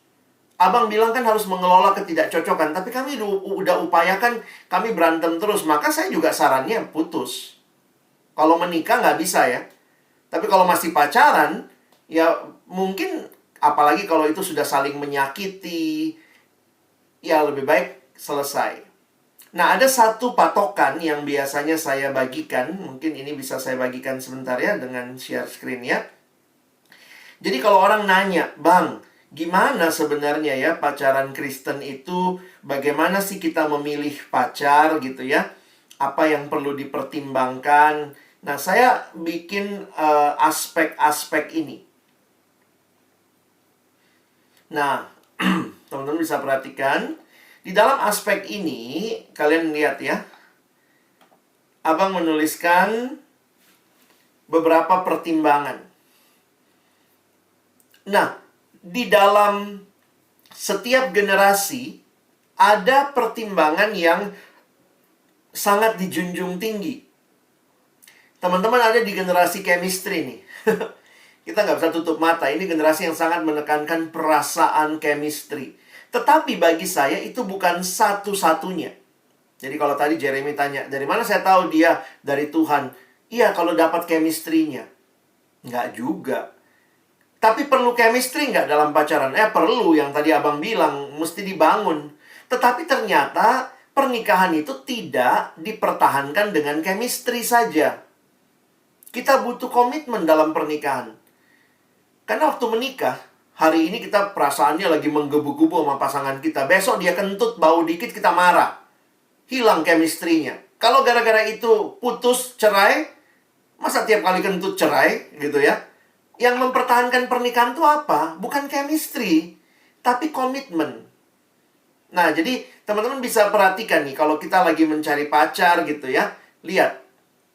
Abang bilang kan harus mengelola ketidakcocokan, tapi kami udah upayakan, kami berantem terus. Maka saya juga sarannya putus. Kalau menikah nggak bisa ya. Tapi kalau masih pacaran, ya mungkin, apalagi kalau itu sudah saling menyakiti, ya lebih baik selesai. Nah, ada satu patokan yang biasanya saya bagikan. Mungkin ini bisa saya bagikan sebentar ya dengan share screen ya. Jadi kalau orang nanya, bang, gimana sebenarnya ya pacaran Kristen itu? Bagaimana sih kita memilih pacar gitu ya? Apa yang perlu dipertimbangkan? Nah, saya bikin aspek-aspek ini. Nah, teman-teman bisa perhatikan. Di dalam aspek ini, kalian lihat ya. Abang menuliskan beberapa pertimbangan. Nah, di dalam setiap generasi, ada pertimbangan yang sangat dijunjung tinggi. Teman-teman ada di generasi chemistry nih. Kita nggak bisa tutup mata. Ini generasi yang sangat menekankan perasaan chemistry. Tetapi bagi saya itu bukan satu-satunya. Jadi kalau tadi Jeremy tanya, dari mana saya tahu dia dari Tuhan? Iya, kalau dapat chemistry-nya. Nggak juga. Tapi perlu chemistry nggak dalam pacaran? Perlu, yang tadi abang bilang, mesti dibangun. Tetapi ternyata pernikahan itu tidak dipertahankan dengan chemistry saja. Kita butuh komitmen dalam pernikahan. Karena waktu menikah, hari ini kita perasaannya lagi menggebu-gebu sama pasangan kita. Besok dia kentut, bau dikit, kita marah. Hilang chemistry-nya. Kalau gara-gara itu putus, cerai, masa tiap kali kentut cerai, gitu ya? Yang mempertahankan pernikahan itu apa? Bukan chemistry, tapi komitmen. Nah, jadi teman-teman bisa perhatikan nih, kalau kita lagi mencari pacar gitu ya, lihat,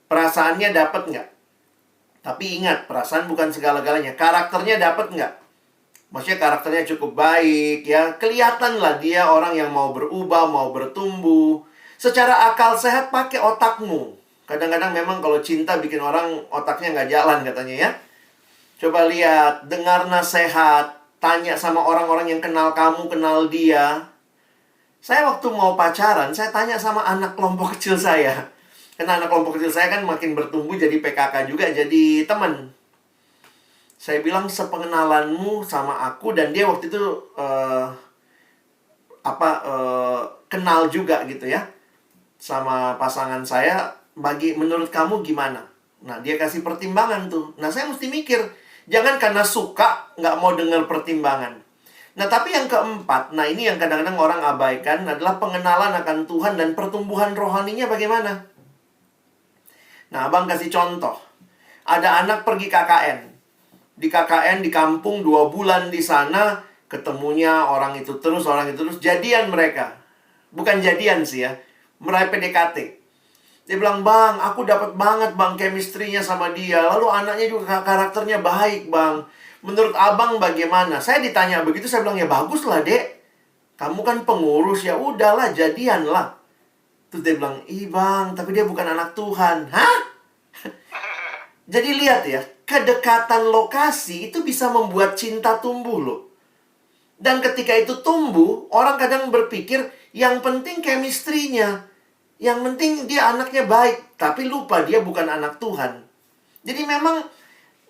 perasaannya dapat nggak? Tapi ingat, perasaan bukan segala-galanya. Karakternya dapat nggak? Maksudnya karakternya cukup baik ya. Kelihatan lah dia orang yang mau berubah, mau bertumbuh. Secara akal sehat pakai otakmu. Kadang-kadang memang kalau cinta bikin orang otaknya nggak jalan katanya ya. Coba lihat, dengar nasihat, tanya sama orang-orang yang kenal kamu, kenal dia. Saya waktu mau pacaran, saya tanya sama anak kelompok kecil saya. Karena anak kelompok kecil saya kan makin bertumbuh jadi PKK juga, jadi teman. Saya bilang, sepengenalanmu sama aku, dan dia waktu itu kenal juga gitu ya sama pasangan saya. Menurut kamu gimana? Nah, dia kasih pertimbangan tuh. Nah, saya mesti mikir, jangan karena suka nggak mau dengar pertimbangan. Nah, tapi yang keempat, nah ini yang kadang-kadang orang abaikan, adalah pengenalan akan Tuhan dan pertumbuhan rohaninya bagaimana. Nah, abang kasih contoh. Ada anak pergi KKN. Di KKN di kampung 2 bulan di sana, ketemunya orang itu terus, jadian mereka. Bukan jadian sih ya, meraih PDKT. Dia bilang, bang, aku dapat banget bang chemistry-nya sama dia. Lalu anaknya juga karakternya baik bang. Menurut abang bagaimana? Saya ditanya begitu, saya bilang, ya bagus lah dek. Kamu kan pengurus, ya udahlah, jadian lah. Terus dia bilang, ih bang, tapi dia bukan anak Tuhan. Hah? Jadi lihat ya, kedekatan lokasi itu bisa membuat cinta tumbuh loh. Dan ketika itu tumbuh, orang kadang berpikir, yang penting chemistry-nya. Yang penting dia anaknya baik, tapi lupa dia bukan anak Tuhan. Jadi memang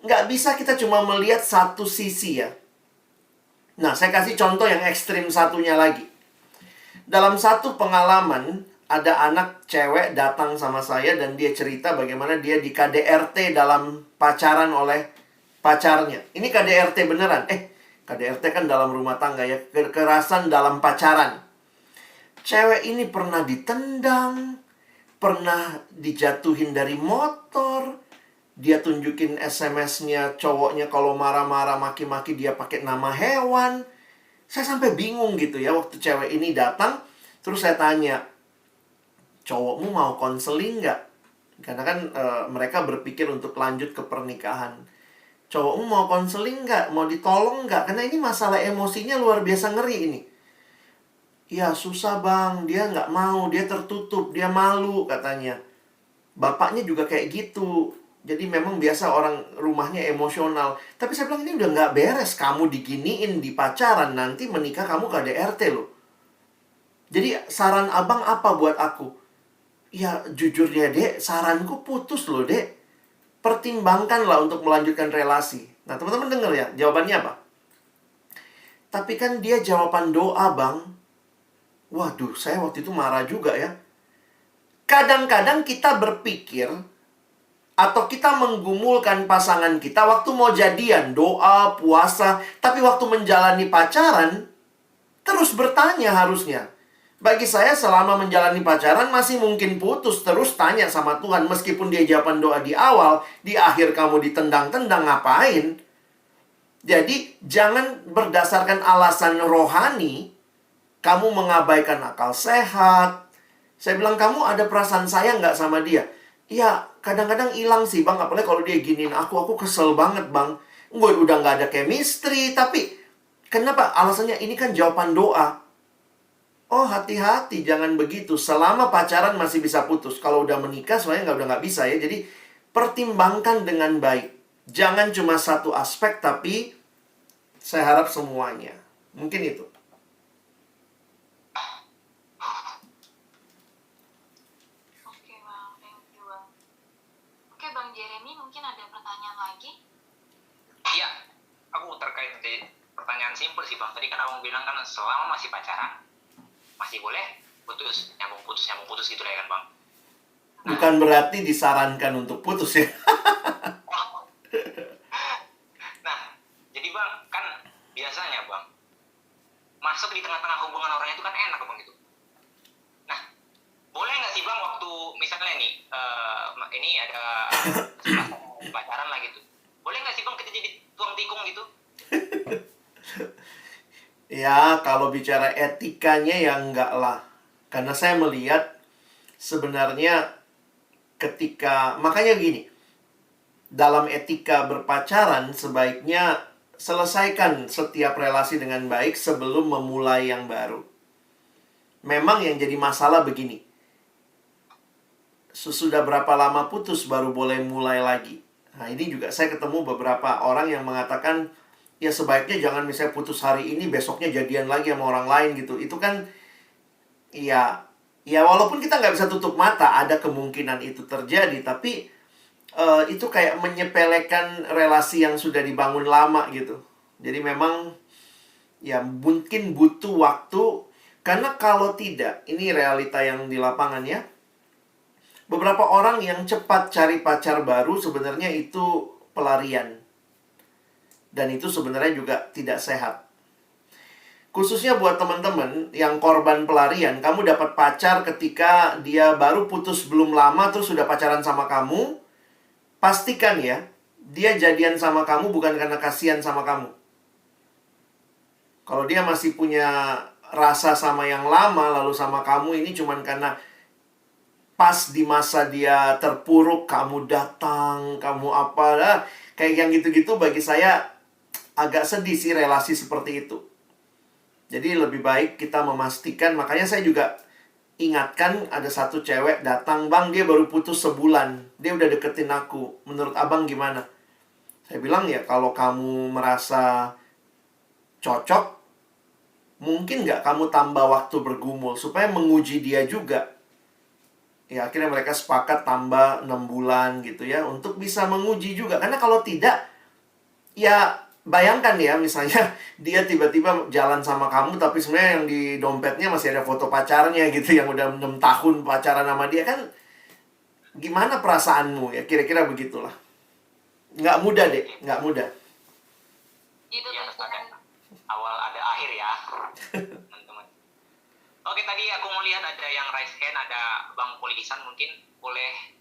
nggak bisa kita cuma melihat satu sisi ya. Nah, saya kasih contoh yang ekstrim satunya lagi. Dalam satu pengalaman, ada anak cewek datang sama saya dan dia cerita bagaimana dia di KDRT dalam pacaran oleh pacarnya. Ini KDRT beneran. KDRT kan dalam rumah tangga ya. Kekerasan dalam pacaran. Cewek ini pernah ditendang, pernah dijatuhin dari motor. Dia tunjukin SMS-nya cowoknya kalau marah-marah maki-maki dia pakai nama hewan. Saya sampai bingung gitu ya waktu cewek ini datang. Terus saya tanya, cowokmu mau konseling nggak? Karena kan mereka berpikir untuk lanjut ke pernikahan. Cowokmu mau konseling nggak? Mau ditolong nggak? Karena ini masalah emosinya luar biasa ngeri ini. Ya susah bang, dia nggak mau, dia tertutup, dia malu katanya. Bapaknya juga kayak gitu. Jadi memang biasa orang rumahnya emosional. Tapi saya bilang ini udah nggak beres. Kamu diginiin di pacaran, nanti menikah kamu KDRT loh. Jadi saran abang apa buat aku? Ya jujur ya dek, saranku putus loh dek. Pertimbangkanlah untuk melanjutkan relasi. Nah teman-teman dengar ya, jawabannya apa? Tapi kan dia jawaban doa bang. Waduh, saya waktu itu marah juga ya. Kadang-kadang kita berpikir atau kita menggumulkan pasangan kita waktu mau jadian, doa, puasa. Tapi waktu menjalani pacaran, terus bertanya harusnya. Bagi saya selama menjalani pacaran masih mungkin putus. Terus tanya sama Tuhan, meskipun dia jawaban doa di awal, di akhir kamu ditendang-tendang, ngapain? Jadi jangan berdasarkan alasan rohani kamu mengabaikan akal sehat. Saya bilang, kamu ada perasaan sayang nggak sama dia? Ya, kadang-kadang hilang sih bang. Apalagi kalau dia giniin aku kesel banget bang. Gue udah nggak ada chemistry. Tapi, kenapa? Alasannya ini kan jawaban doa. Oh, hati-hati, jangan begitu. Selama pacaran masih bisa putus. Kalau udah menikah, soalnya udah nggak bisa ya. Jadi, pertimbangkan dengan baik. Jangan cuma satu aspek, tapi saya harap semuanya. Mungkin itu. Oke Bang, thank you Bang. Oke Bang Jeremy, mungkin ada pertanyaan lagi? Iya, aku terkait di pertanyaan simpel sih Bang. Tadi kan abang bilang kan selama masih pacaran, masih boleh nyambung putus gitu lah ya kan Bang. Bukan berarti disarankan untuk putus ya. Nah, jadi Bang, kan biasanya Bang, masuk di tengah-tengah hubungan orang itu kan enak Bang gitu. Nah, boleh nggak sih Bang waktu misalnya nih, ini ada pacaran lah gitu. Boleh nggak sih Bang kita jadi tuang tikung gitu? Ya, kalau bicara etikanya ya enggak lah. Karena saya melihat sebenarnya makanya gini, dalam etika berpacaran sebaiknya selesaikan setiap relasi dengan baik sebelum memulai yang baru. Memang yang jadi masalah begini, sesudah berapa lama putus baru boleh mulai lagi. Nah, ini juga saya ketemu beberapa orang yang mengatakan, ya sebaiknya jangan misalnya putus hari ini, besoknya jadian lagi sama orang lain gitu. Itu kan, ya walaupun kita nggak bisa tutup mata, ada kemungkinan itu terjadi. Tapi, itu kayak menyepelekan relasi yang sudah dibangun lama gitu. Jadi memang, ya mungkin butuh waktu. Karena kalau tidak, ini realita yang di lapangan ya. Beberapa orang yang cepat cari pacar baru sebenarnya itu pelarian. Dan itu sebenarnya juga tidak sehat. Khususnya buat teman-teman yang korban pelarian, kamu dapat pacar ketika dia baru putus belum lama terus sudah pacaran sama kamu, pastikan ya, dia jadian sama kamu bukan karena kasihan sama kamu. Kalau dia masih punya rasa sama yang lama lalu sama kamu, ini cuman karena pas di masa dia terpuruk, kamu datang, kamu apalah. Kayak yang gitu-gitu bagi saya agak sedih sih relasi seperti itu. Jadi lebih baik kita memastikan. Makanya saya juga ingatkan ada satu cewek datang, Bang dia baru putus sebulan, dia udah deketin aku. Menurut abang gimana? Saya bilang ya kalau kamu merasa cocok, mungkin nggak kamu tambah waktu bergumul supaya menguji dia juga. Ya akhirnya mereka sepakat tambah 6 bulan gitu ya, untuk bisa menguji juga. Karena kalau tidak, ya bayangkan ya misalnya dia tiba-tiba jalan sama kamu tapi sebenarnya yang di dompetnya masih ada foto pacarnya gitu, yang udah 6 tahun pacaran sama dia, kan gimana perasaanmu ya, kira-kira begitulah. Nggak mudah deh, nggak mudah. Gitu Ya, tuh ada kan. awal ada akhir ya, teman-teman. Oke, tadi aku melihat ada yang raise hand, ada Bang Polisan, mungkin boleh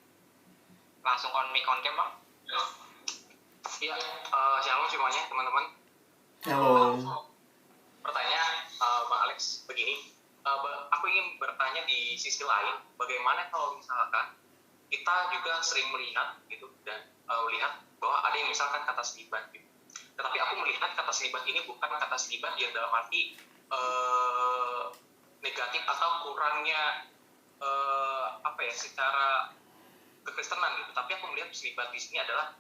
langsung on mic on cam Bang. Iya, shalom semuanya teman-teman. Halo. Pertanyaan Bang Alex begini, aku ingin bertanya di sisi lain, bagaimana kalau misalkan kita juga sering melihat gitu dan melihat bahwa ada yang misalkan kata selibat gitu. Tetapi aku melihat kata selibat ini bukan kata selibat yang dalam arti negatif atau kurangnya secara kekristenan gitu. Tapi aku melihat selibat di sini adalah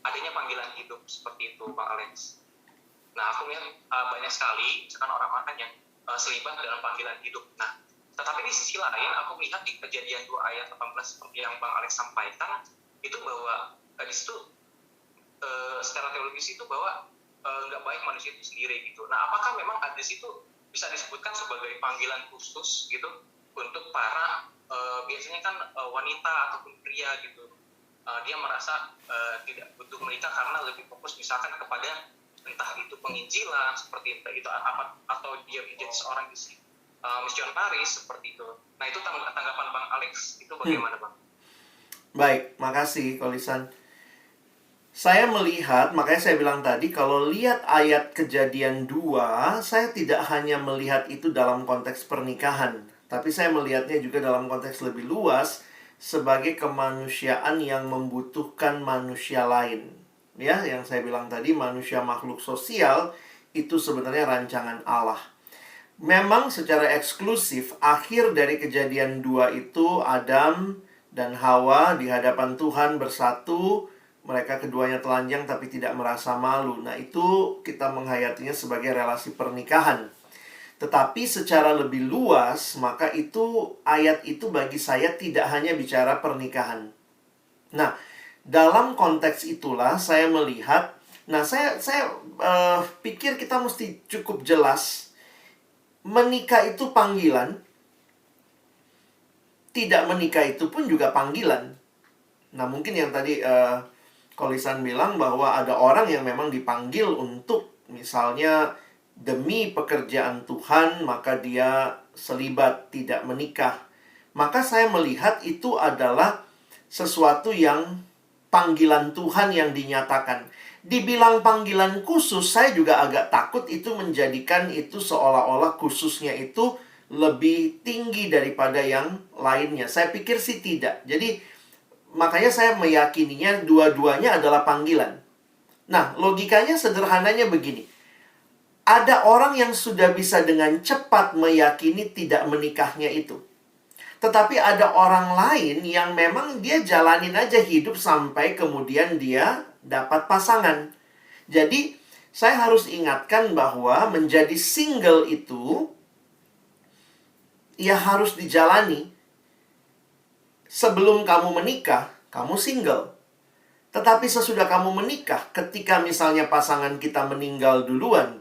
adanya panggilan hidup seperti itu, Bang Alex. Nah, aku melihat banyak sekali misalkan orang-orang yang selibat dalam panggilan hidup. Nah, tetapi di sisi lain aku melihat di Kejadian 2 ayat 18 seperti yang Bang Alex sampaikan, itu bahwa di situ secara teologis itu bahwa nggak baik manusia itu sendiri gitu. Nah, apakah memang di situ bisa disebutkan sebagai panggilan khusus gitu untuk para biasanya kan wanita ataupun pria gitu, dia merasa tidak butuh menikah karena lebih fokus misalkan kepada entah itu penginjilan seperti itu apa, atau dia menjadi seorang misionaris seperti itu. Nah, itu tanggapan Bang Alex itu bagaimana Bang? Baik, makasih Kolisan. Saya melihat, makanya saya bilang tadi, kalau lihat ayat Kejadian 2, saya tidak hanya melihat itu dalam konteks pernikahan, tapi saya melihatnya juga dalam konteks lebih luas, sebagai kemanusiaan yang membutuhkan manusia lain. Ya, yang saya bilang tadi, manusia makhluk sosial, itu sebenarnya rancangan Allah. Memang secara eksklusif, akhir dari Kejadian 2 itu Adam dan Hawa di hadapan Tuhan bersatu. Mereka keduanya telanjang tapi tidak merasa malu. Nah, itu kita menghayatinya sebagai relasi pernikahan. Tetapi secara lebih luas, maka itu ayat itu bagi saya tidak hanya bicara pernikahan. Nah, dalam konteks itulah saya melihat, saya pikir kita mesti cukup jelas. Menikah itu panggilan, tidak menikah itu pun juga panggilan. Nah, mungkin yang tadi Kolisan bilang bahwa ada orang yang memang dipanggil untuk misalnya demi pekerjaan Tuhan, maka dia selibat, tidak menikah. Maka saya melihat itu adalah sesuatu yang panggilan Tuhan yang dinyatakan. Dibilang panggilan khusus, saya juga agak takut itu menjadikan itu seolah-olah khususnya itu lebih tinggi daripada yang lainnya. Saya pikir sih tidak. Jadi, makanya saya meyakininya dua-duanya adalah panggilan. Nah, logikanya sederhananya begini. Ada orang yang sudah bisa dengan cepat meyakini tidak menikahnya itu. Tetapi ada orang lain yang memang dia jalanin aja hidup sampai kemudian dia dapat pasangan. Jadi, saya harus ingatkan bahwa menjadi single itu ya harus dijalani. Sebelum kamu menikah, kamu single. Tetapi sesudah kamu menikah, ketika misalnya pasangan kita meninggal duluan,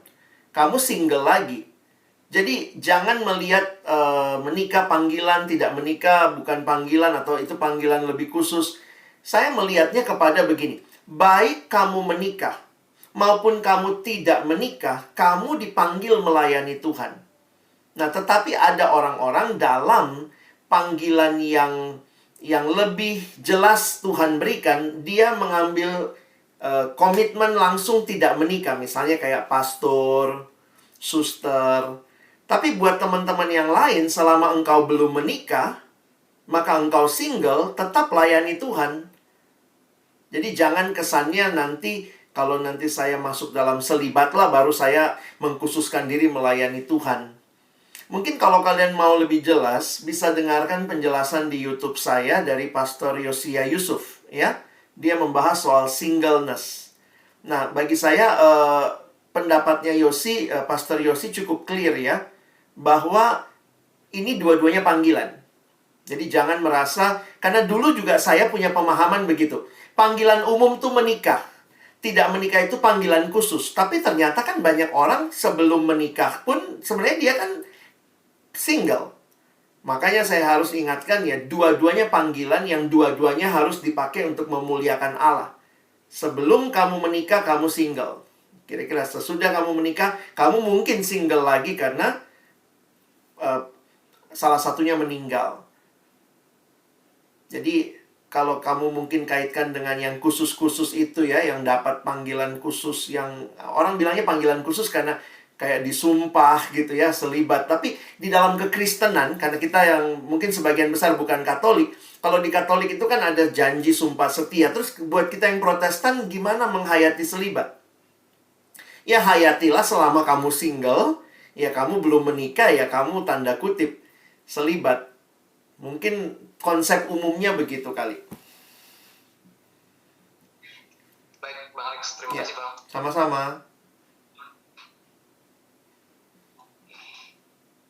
kamu single lagi. Jadi jangan melihat menikah panggilan, tidak menikah bukan panggilan, atau itu panggilan lebih khusus. Saya melihatnya kepada begini. Baik kamu menikah, maupun kamu tidak menikah, kamu dipanggil melayani Tuhan. Nah, tetapi ada orang-orang dalam panggilan yang lebih jelas Tuhan berikan, dia mengambil komitmen langsung tidak menikah. Misalnya kayak pastor, suster. Tapi buat teman-teman yang lain, selama engkau belum menikah, maka engkau single, tetap layani Tuhan. Jadi jangan kesannya nanti, kalau nanti saya masuk dalam selibat lah, baru saya mengkhususkan diri melayani Tuhan. Mungkin kalau kalian mau lebih jelas, bisa dengarkan penjelasan di YouTube saya dari Pastor Yosia Yusuf, ya. Dia membahas soal singleness. Nah, bagi saya pendapatnya Pastor Yosi cukup clear ya, bahwa ini dua-duanya panggilan. Jadi jangan merasa, karena dulu juga saya punya pemahaman begitu. Panggilan umum tuh menikah. Tidak menikah itu panggilan khusus. Tapi ternyata kan banyak orang sebelum menikah pun sebenarnya dia kan single. Makanya saya harus ingatkan ya, dua-duanya panggilan yang dua-duanya harus dipakai untuk memuliakan Allah. Sebelum kamu menikah, kamu single. Kira-kira sesudah kamu menikah, kamu mungkin single lagi karena salah satunya meninggal. Jadi, kalau kamu mungkin kaitkan dengan yang khusus-khusus itu ya, yang dapat panggilan khusus, yang orang bilangnya panggilan khusus karena kayak disumpah gitu ya, selibat. Tapi di dalam kekristenan, karena kita yang mungkin sebagian besar bukan Katolik, kalau di Katolik itu kan ada janji sumpah setia. Terus buat kita yang Protestan, gimana menghayati selibat? Ya hayatilah selama kamu single, ya kamu belum menikah, ya kamu tanda kutip selibat. Mungkin konsep umumnya begitu kali. Baik, Bang Alex. Terima Ya, kasih, Bang. sama-sama.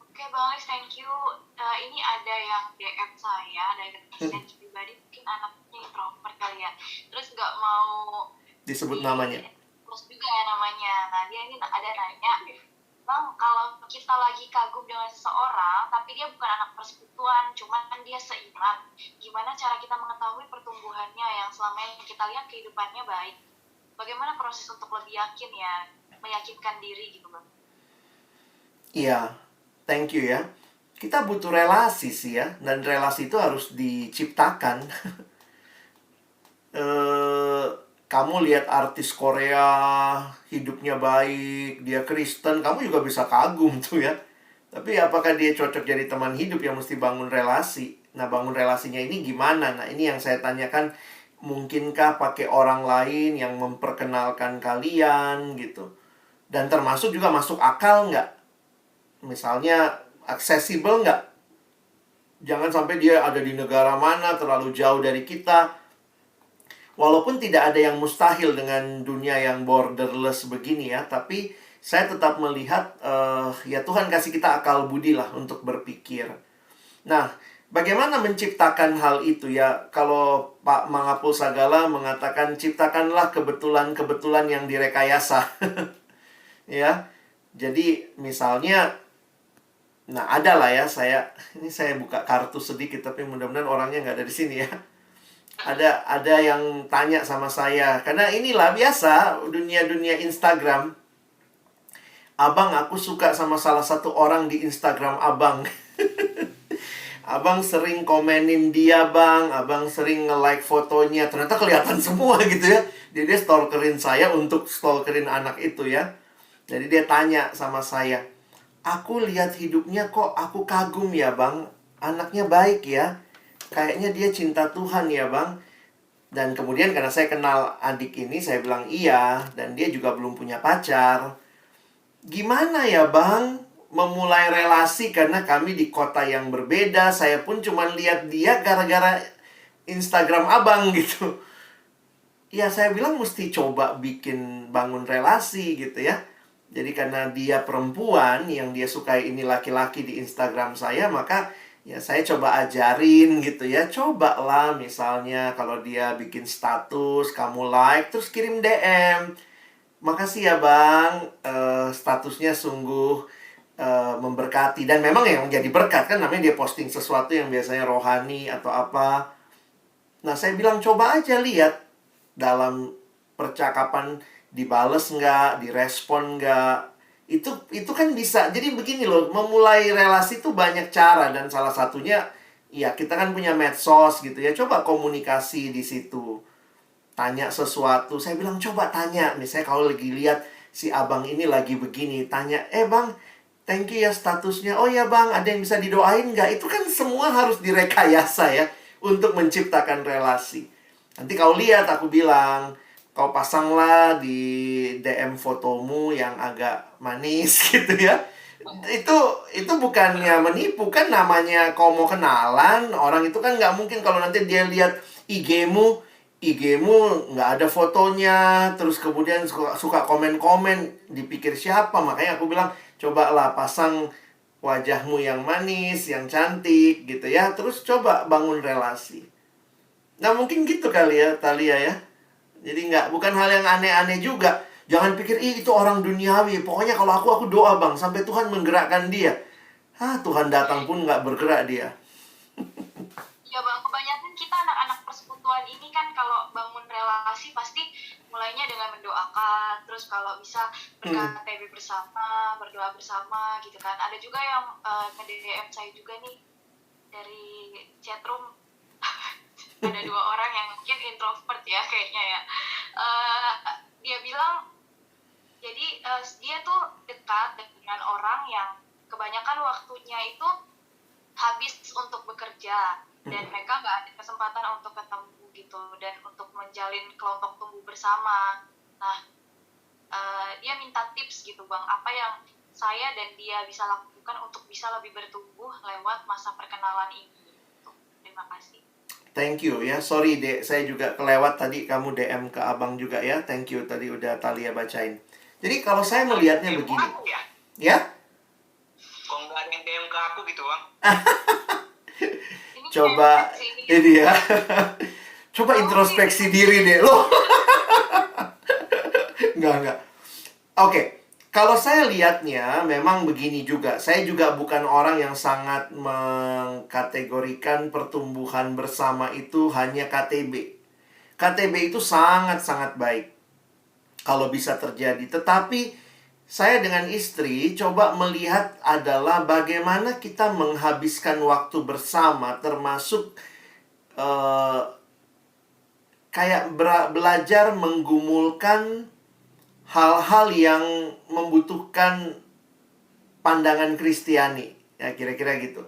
Oke, Bang Alex, thank you. Ini ada yang DM saya dari klien pribadi, mungkin anaknya introvert kali ya. Terus nggak mau Disebut namanya. terus juga ya namanya. Nah, dia ini ada nanya, Bang, kalau kita lagi kagum dengan seseorang, tapi dia bukan anak persekutuan, cuma kan dia seiman, gimana cara kita mengetahui pertumbuhannya yang selama ini kita lihat kehidupannya baik? Bagaimana proses untuk lebih yakin ya, meyakinkan diri gitu, Bang? Iya, thank you ya. Kita butuh relasi sih ya, dan relasi itu harus diciptakan. Kamu lihat artis Korea, hidupnya baik, dia Kristen, kamu juga bisa kagum tuh ya. Tapi apakah dia cocok jadi teman hidup, yang mesti bangun relasi? Nah, bangun relasinya ini gimana? Nah, ini yang saya tanyakan, mungkinkah pakai orang lain yang memperkenalkan kalian gitu? Dan termasuk juga masuk akal nggak? misalnya aksesibel nggak? Jangan sampai dia ada di negara mana, terlalu jauh dari kita. Walaupun tidak ada yang mustahil dengan dunia yang borderless begini ya, tapi saya tetap melihat ya Tuhan kasih kita akal budi lah untuk berpikir. Nah, bagaimana menciptakan hal itu ya? Kalau Pak Mangapul Sagala mengatakan ciptakanlah kebetulan-kebetulan yang direkayasa. Ya. Jadi misalnya nah ada lah ya, saya buka kartu sedikit tapi mudah-mudahan orangnya nggak ada di sini ya. Ada yang tanya sama saya, karena inilah biasa dunia Instagram. Abang, aku suka sama salah satu orang di Instagram Abang. Abang sering komenin dia, Bang. Abang sering nge-like fotonya. Ternyata kelihatan semua gitu ya. Dia stalkerin saya untuk stalkerin anak itu ya. Jadi dia tanya sama saya, aku lihat hidupnya kok aku kagum ya, Bang. Anaknya baik ya. Kayaknya dia cinta Tuhan ya, Bang. Dan kemudian karena saya kenal adik ini, saya bilang iya. Dan dia juga belum punya pacar. Gimana ya, Bang? Memulai relasi karena kami di kota yang berbeda. Saya pun cuma lihat dia gara-gara Instagram Abang gitu. Ya, saya bilang mesti coba bangun relasi gitu ya. Jadi karena dia perempuan, yang dia sukai ini laki-laki di Instagram saya, maka ya saya coba ajarin gitu ya. Cobalah misalnya kalau dia bikin status, kamu like, terus kirim DM. Makasih ya, Bang, statusnya sungguh memberkati. Dan memang yang jadi berkat kan, namanya dia posting sesuatu yang biasanya rohani atau apa. Nah, saya bilang coba aja lihat dalam percakapan dibales nggak, direspon nggak. Itu kan bisa. Jadi begini loh, memulai relasi itu banyak cara. Dan salah satunya, ya kita kan punya medsos gitu ya. Coba komunikasi di situ. Tanya sesuatu. Saya bilang coba tanya. Misalnya kalau lagi lihat si abang ini lagi begini. Tanya, Bang, thank you ya statusnya. Oh ya, Bang, ada yang bisa didoain nggak? Itu kan semua harus direkayasa ya. Untuk menciptakan relasi. Nanti kau lihat, aku bilang, kau pasanglah di DM fotomu yang agak manis gitu ya. Itu bukannya menipu, kan namanya kau mau kenalan. Orang itu kan nggak mungkin kalau nanti dia lihat IG-mu nggak ada fotonya, terus kemudian suka komen-komen, dipikir siapa. Makanya aku bilang, cobalah pasang wajahmu yang manis, yang cantik gitu ya. Terus coba bangun relasi. Nah mungkin gitu kali ya, Thalia ya. Jadi bukan hal yang aneh-aneh juga. Jangan pikir, itu orang duniawi. Pokoknya kalau aku doa, Bang, sampai Tuhan menggerakkan dia. Tuhan datang pun nggak bergerak dia. Ya, Bang, kebanyakan kita anak-anak persekutuan ini kan kalau bangun relasi pasti mulainya dengan mendoakan. Terus kalau bisa berKTB bersama, berdoa bersama gitu kan. Ada juga yang nge-DM saya juga nih dari chatroom. Ada 2 orang yang mungkin introvert ya kayaknya ya. Dia bilang, jadi dia tuh dekat dengan orang yang kebanyakan waktunya itu habis untuk bekerja. Dan mereka nggak ada kesempatan untuk ketemu gitu. Dan untuk menjalin kelompok tumbuh bersama. Nah, dia minta tips gitu, Bang. Apa yang saya dan dia bisa lakukan untuk bisa lebih bertumbuh lewat masa perkenalan ini. Gitu. Terima kasih. Thank you ya. Sorry, Dek. Saya juga kelewat tadi kamu DM ke Abang juga ya. Thank you. Tadi udah Thalia bacain. Jadi kalau saya melihatnya begini. Ya? Kok nggak ada yang DM ke aku gitu, Bang? Coba ini ya. Coba introspeksi diri deh lo. Enggak. Oke. Kalau saya lihatnya memang begini juga. Saya juga bukan orang yang sangat mengkategorikan pertumbuhan bersama itu hanya KTB. KTB itu sangat-sangat baik kalau bisa terjadi. Tetapi saya dengan istri coba melihat adalah bagaimana kita menghabiskan waktu bersama, termasuk kayak belajar menggumulkan hal-hal yang membutuhkan pandangan Kristiani. Ya, kira-kira gitu.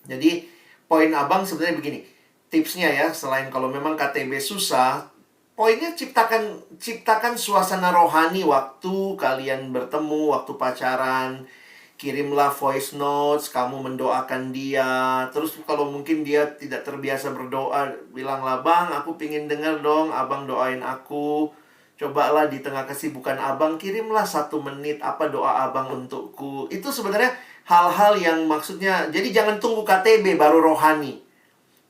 Jadi, poin Abang sebenarnya begini. Tipsnya ya, selain kalau memang KTB susah, poinnya ciptakan suasana rohani waktu kalian bertemu, waktu pacaran. kirimlah voice notes, kamu mendoakan dia. Terus kalau mungkin dia tidak terbiasa berdoa, bilanglah, "Bang, aku pingin dengar dong abang doain aku. Cobalah di tengah kesibukan abang, kirimlah 1 menit apa doa abang untukku." Itu sebenarnya hal-hal yang maksudnya, jadi jangan tunggu KTB baru rohani.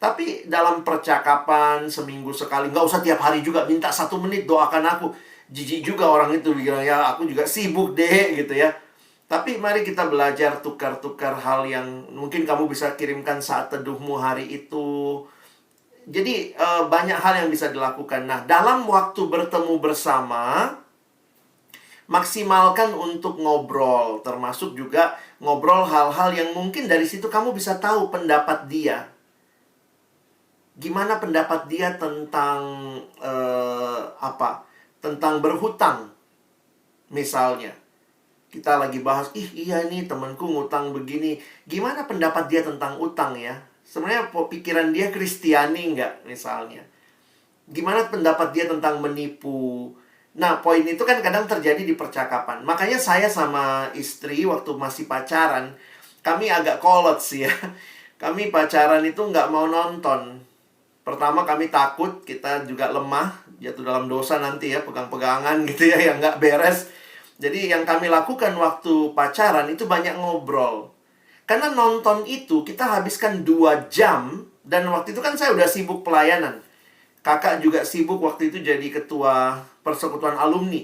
Tapi dalam percakapan seminggu sekali, nggak usah tiap hari juga minta 1 menit doakan aku. Jijik juga orang itu bilang, ya aku juga sibuk deh gitu ya. Tapi mari kita belajar tukar-tukar hal yang mungkin kamu bisa kirimkan saat teduhmu hari itu. Jadi banyak hal yang bisa dilakukan. Nah, dalam waktu bertemu bersama, maksimalkan untuk ngobrol. Termasuk juga ngobrol hal-hal yang mungkin dari situ kamu bisa tahu pendapat dia. Gimana pendapat dia tentang tentang berhutang, misalnya. Kita lagi bahas, iya nih temanku ngutang begini. Gimana pendapat dia tentang utang ya? Sebenarnya pikiran dia Kristiani nggak misalnya? Gimana pendapat dia tentang menipu? Nah, poin itu kan kadang terjadi di percakapan. Makanya saya sama istri waktu masih pacaran, kami agak kolot sih ya. Kami pacaran itu nggak mau nonton. Pertama kami takut, kita juga lemah, jatuh dalam dosa nanti ya, pegang-pegangan gitu ya, yang nggak beres. Jadi yang kami lakukan waktu pacaran itu banyak ngobrol. Karena nonton itu kita habiskan 2 jam. Dan waktu itu kan saya udah sibuk pelayanan. Kakak juga sibuk waktu itu jadi ketua persekutuan alumni.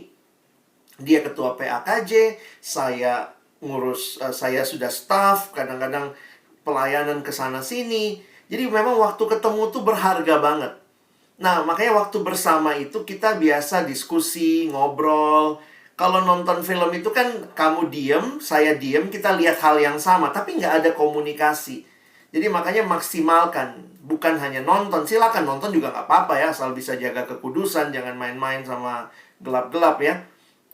Dia ketua PAKJ, saya ngurus, saya sudah staff, kadang-kadang pelayanan ke sana sini. Jadi memang waktu ketemu tuh berharga banget. Nah, makanya waktu bersama itu kita biasa diskusi, ngobrol. Kalau nonton film itu kan kamu diem, saya diem, kita lihat hal yang sama, tapi nggak ada komunikasi. Jadi makanya maksimalkan, bukan hanya nonton. Silakan nonton juga nggak apa-apa ya, asal bisa jaga kekudusan, jangan main-main sama gelap-gelap ya.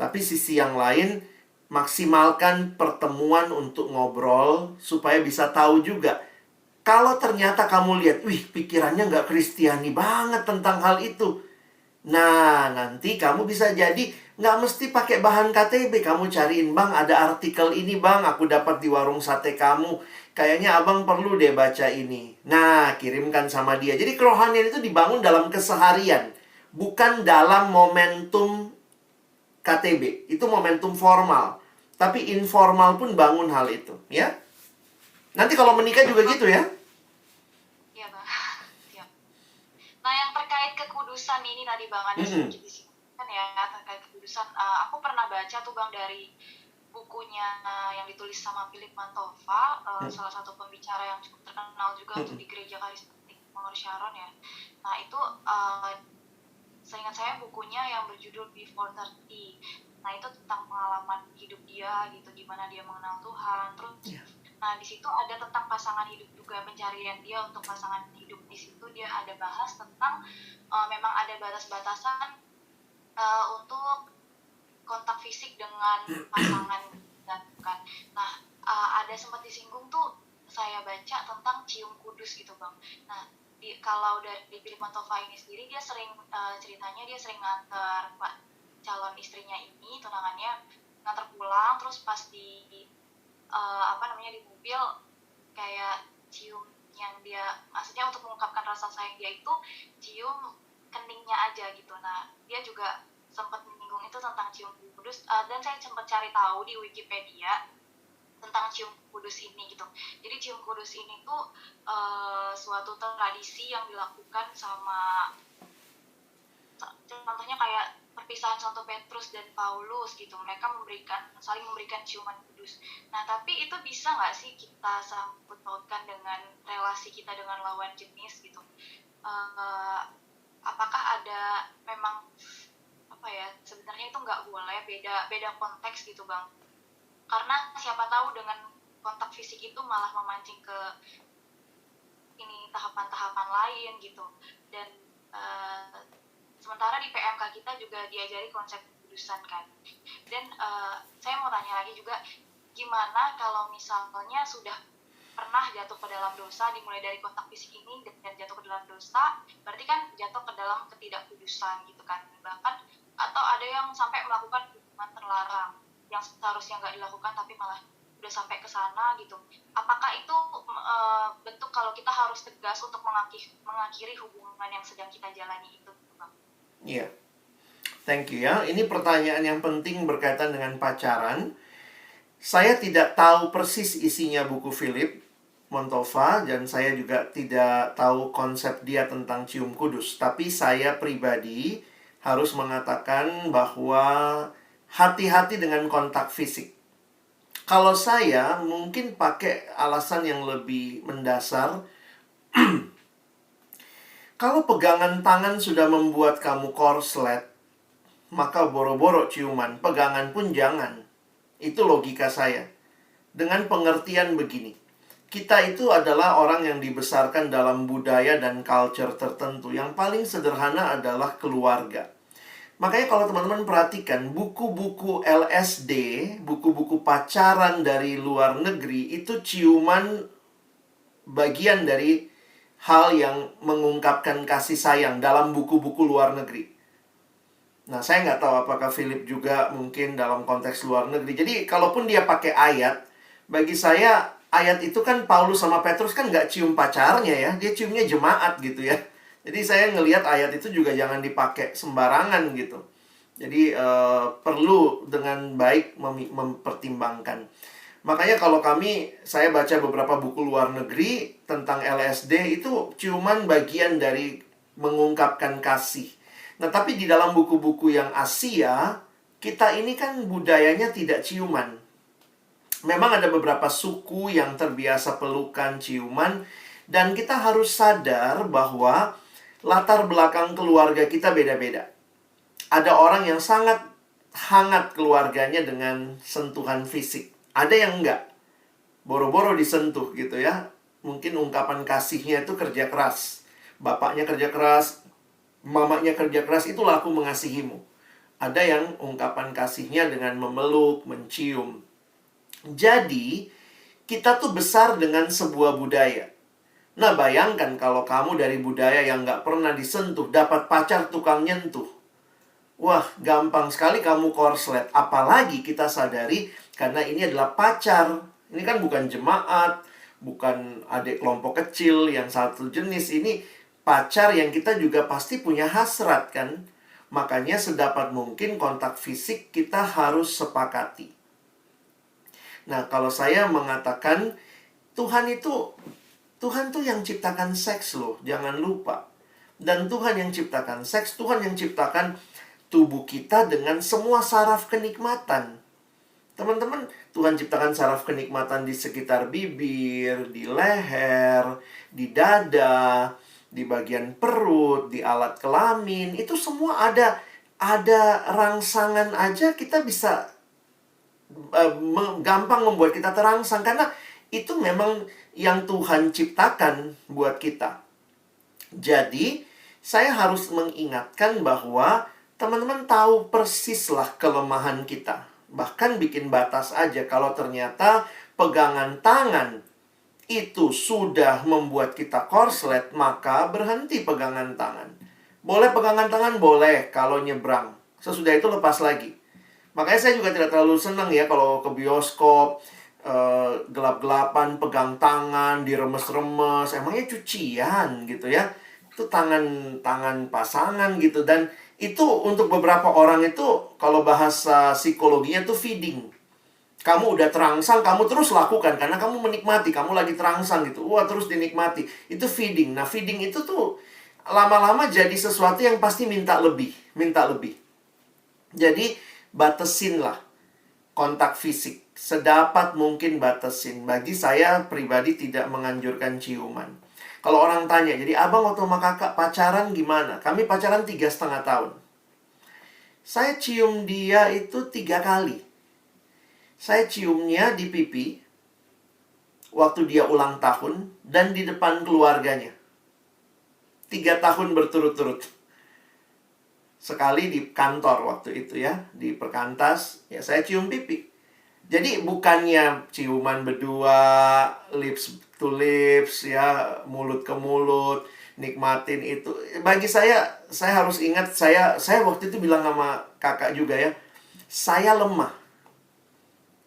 Tapi sisi yang lain, maksimalkan pertemuan untuk ngobrol, supaya bisa tahu juga. Kalau ternyata kamu lihat, wih pikirannya nggak Kristiani banget tentang hal itu. Nah, nanti kamu bisa jadi nggak mesti pakai bahan KTB. Kamu cariin, "Bang, ada artikel ini bang, aku dapat di warung sate kamu. Kayaknya abang perlu deh baca ini." Nah, kirimkan sama dia. Jadi kerohanian itu dibangun dalam keseharian, bukan dalam momentum KTB. Itu momentum formal. Tapi informal pun bangun hal itu, ya. Nanti kalau menikah juga gitu ya. Iya bang. Siap. Nah yang terkait kekudusan ini tadi bang ada sedikit disinggung ya terkait kekudusan. Aku pernah baca tuh bang dari bukunya yang ditulis sama Philip Mantova, salah satu pembicara yang cukup terkenal juga untuk di gereja karismatik Mawar Sharon ya. Nah itu seingat saya bukunya yang berjudul Before 30. Nah itu tentang pengalaman hidup dia gitu, gimana dia mengenal Tuhan. Terus nah di situ ada tentang pasangan hidup juga, pencarian dia untuk pasangan hidup. Di situ dia ada bahas tentang memang ada batas-batasan untuk kontak fisik dengan pasangan kan. Nah ada sempat disinggung tuh saya baca tentang cium kudus gitu bang. Nah kalau dari Philip Mantova ini sendiri dia sering ceritanya dia sering nganter calon istrinya ini, tunangannya nganter pulang, terus pas di di mobil kayak cium yang dia, maksudnya untuk mengungkapkan rasa sayang dia itu cium keningnya aja gitu. Nah dia juga sempat menyinggung itu tentang cium kudus, dan saya sempat cari tahu di Wikipedia tentang cium kudus ini gitu. Jadi cium kudus ini tuh suatu tradisi yang dilakukan sama, contohnya kayak perpisahan Santo Petrus dan Paulus gitu, mereka saling memberikan ciuman kudus. Nah tapi itu bisa nggak sih kita sangkut pautkan dengan relasi kita dengan lawan jenis gitu? Apakah ada memang sebenarnya itu nggak boleh, beda konteks gitu bang? Karena siapa tahu dengan kontak fisik itu malah memancing ke ini tahapan-tahapan lain gitu. Dan sementara di PMK kita juga diajari konsep kekudusan kan. Dan saya mau tanya lagi juga, gimana kalau misalnya sudah pernah jatuh ke dalam dosa, dimulai dari kontak fisik ini dan jatuh ke dalam dosa, berarti kan jatuh ke dalam ketidakkudusan gitu kan. Bahkan atau ada yang sampai melakukan hubungan terlarang yang seharusnya nggak dilakukan tapi malah udah sampai ke sana gitu. Apakah itu bentuk kalau kita harus tegas untuk mengakhiri hubungan yang sedang kita jalani itu, Bang? Iya. Thank you ya. Ini pertanyaan yang penting berkaitan dengan pacaran. Saya tidak tahu persis isinya buku Philip Montova, dan saya juga tidak tahu konsep dia tentang cium kudus. Tapi saya pribadi harus mengatakan bahwa hati-hati dengan kontak fisik. Kalau saya mungkin pakai alasan yang lebih mendasar. Kalau pegangan tangan sudah membuat kamu korslet, maka boro-boro ciuman, pegangan pun jangan. Itu logika saya. Dengan pengertian begini. Kita itu adalah orang yang dibesarkan dalam budaya dan culture tertentu. Yang paling sederhana adalah keluarga. Makanya kalau teman-teman perhatikan, buku-buku LSD, buku-buku pacaran dari luar negeri, itu ciuman bagian dari hal yang mengungkapkan kasih sayang dalam buku-buku luar negeri. Nah, saya nggak tahu apakah Philip juga mungkin dalam konteks luar negeri. Jadi, kalaupun dia pakai ayat, bagi saya, ayat itu kan Paulus sama Petrus kan nggak cium pacarnya ya. Dia ciumnya jemaat gitu ya. Jadi, saya ngelihat ayat itu juga jangan dipakai sembarangan gitu. Jadi, perlu dengan baik mempertimbangkan. Makanya kalau saya baca beberapa buku luar negeri tentang LSD, itu ciuman bagian dari mengungkapkan kasih. Nah, tapi di dalam buku-buku yang Asia, kita ini kan budayanya tidak ciuman. Memang ada beberapa suku yang terbiasa pelukan, ciuman, dan kita harus sadar bahwa latar belakang keluarga kita beda-beda. Ada orang yang sangat hangat keluarganya dengan sentuhan fisik. Ada yang enggak. Boro-boro disentuh gitu ya. Mungkin ungkapan kasihnya itu kerja keras. Bapaknya kerja keras, mamanya kerja keras, itulah aku mengasihimu. Ada yang ungkapan kasihnya dengan memeluk, mencium. Jadi, kita tuh besar dengan sebuah budaya. Nah, bayangkan kalau kamu dari budaya yang nggak pernah disentuh, dapat pacar tukang nyentuh. Wah, gampang sekali kamu korslet. Apalagi kita sadari, karena ini adalah pacar. Ini kan bukan jemaat, bukan adik kelompok kecil yang satu jenis. Ini pacar yang kita juga pasti punya hasrat kan. Makanya sedapat mungkin kontak fisik kita harus sepakati. Nah, kalau saya mengatakan Tuhan tuh yang ciptakan seks loh, jangan lupa. Dan Tuhan yang ciptakan seks, Tuhan yang ciptakan tubuh kita dengan semua saraf kenikmatan. Teman-teman, Tuhan ciptakan saraf kenikmatan di sekitar bibir, di leher, di dada, di bagian perut, di alat kelamin. Itu semua ada rangsangan aja kita bisa gampang membuat kita terangsang. Karena itu memang yang Tuhan ciptakan buat kita. Jadi, saya harus mengingatkan bahwa teman-teman tahu persislah kelemahan kita. Bahkan bikin batas aja kalau ternyata pegangan tangan itu sudah membuat kita korslet, maka berhenti pegangan tangan. Boleh pegangan tangan? Boleh kalau nyebrang. Sesudah itu lepas lagi. Makanya saya juga tidak terlalu senang ya kalau ke bioskop, gelap-gelapan, pegang tangan, diremes-remes. Emangnya cucian gitu ya. Itu tangan pasangan gitu. Dan itu untuk beberapa orang itu, kalau bahasa psikologinya itu feeding. Kamu udah terangsang, kamu terus lakukan. Karena kamu menikmati, kamu lagi terangsang gitu. Wah, terus dinikmati. Itu feeding. Nah, feeding itu tuh lama-lama jadi sesuatu yang pasti minta lebih. Jadi, batasinlah kontak fisik. Sedapat mungkin batasin. Bagi saya pribadi tidak menganjurkan ciuman. Kalau orang tanya, jadi abang waktu sama kakak pacaran gimana? Kami pacaran 3,5 tahun. Saya cium dia itu 3 kali. Saya ciumnya di pipi waktu dia ulang tahun dan di depan keluarganya. 3 tahun berturut-turut. Sekali di kantor waktu itu ya, di perkantas, ya saya cium pipi. Jadi bukannya ciuman berdua, lips to lips ya, mulut ke mulut, nikmatin itu. Bagi saya harus ingat, saya waktu itu bilang sama kakak juga ya, saya lemah.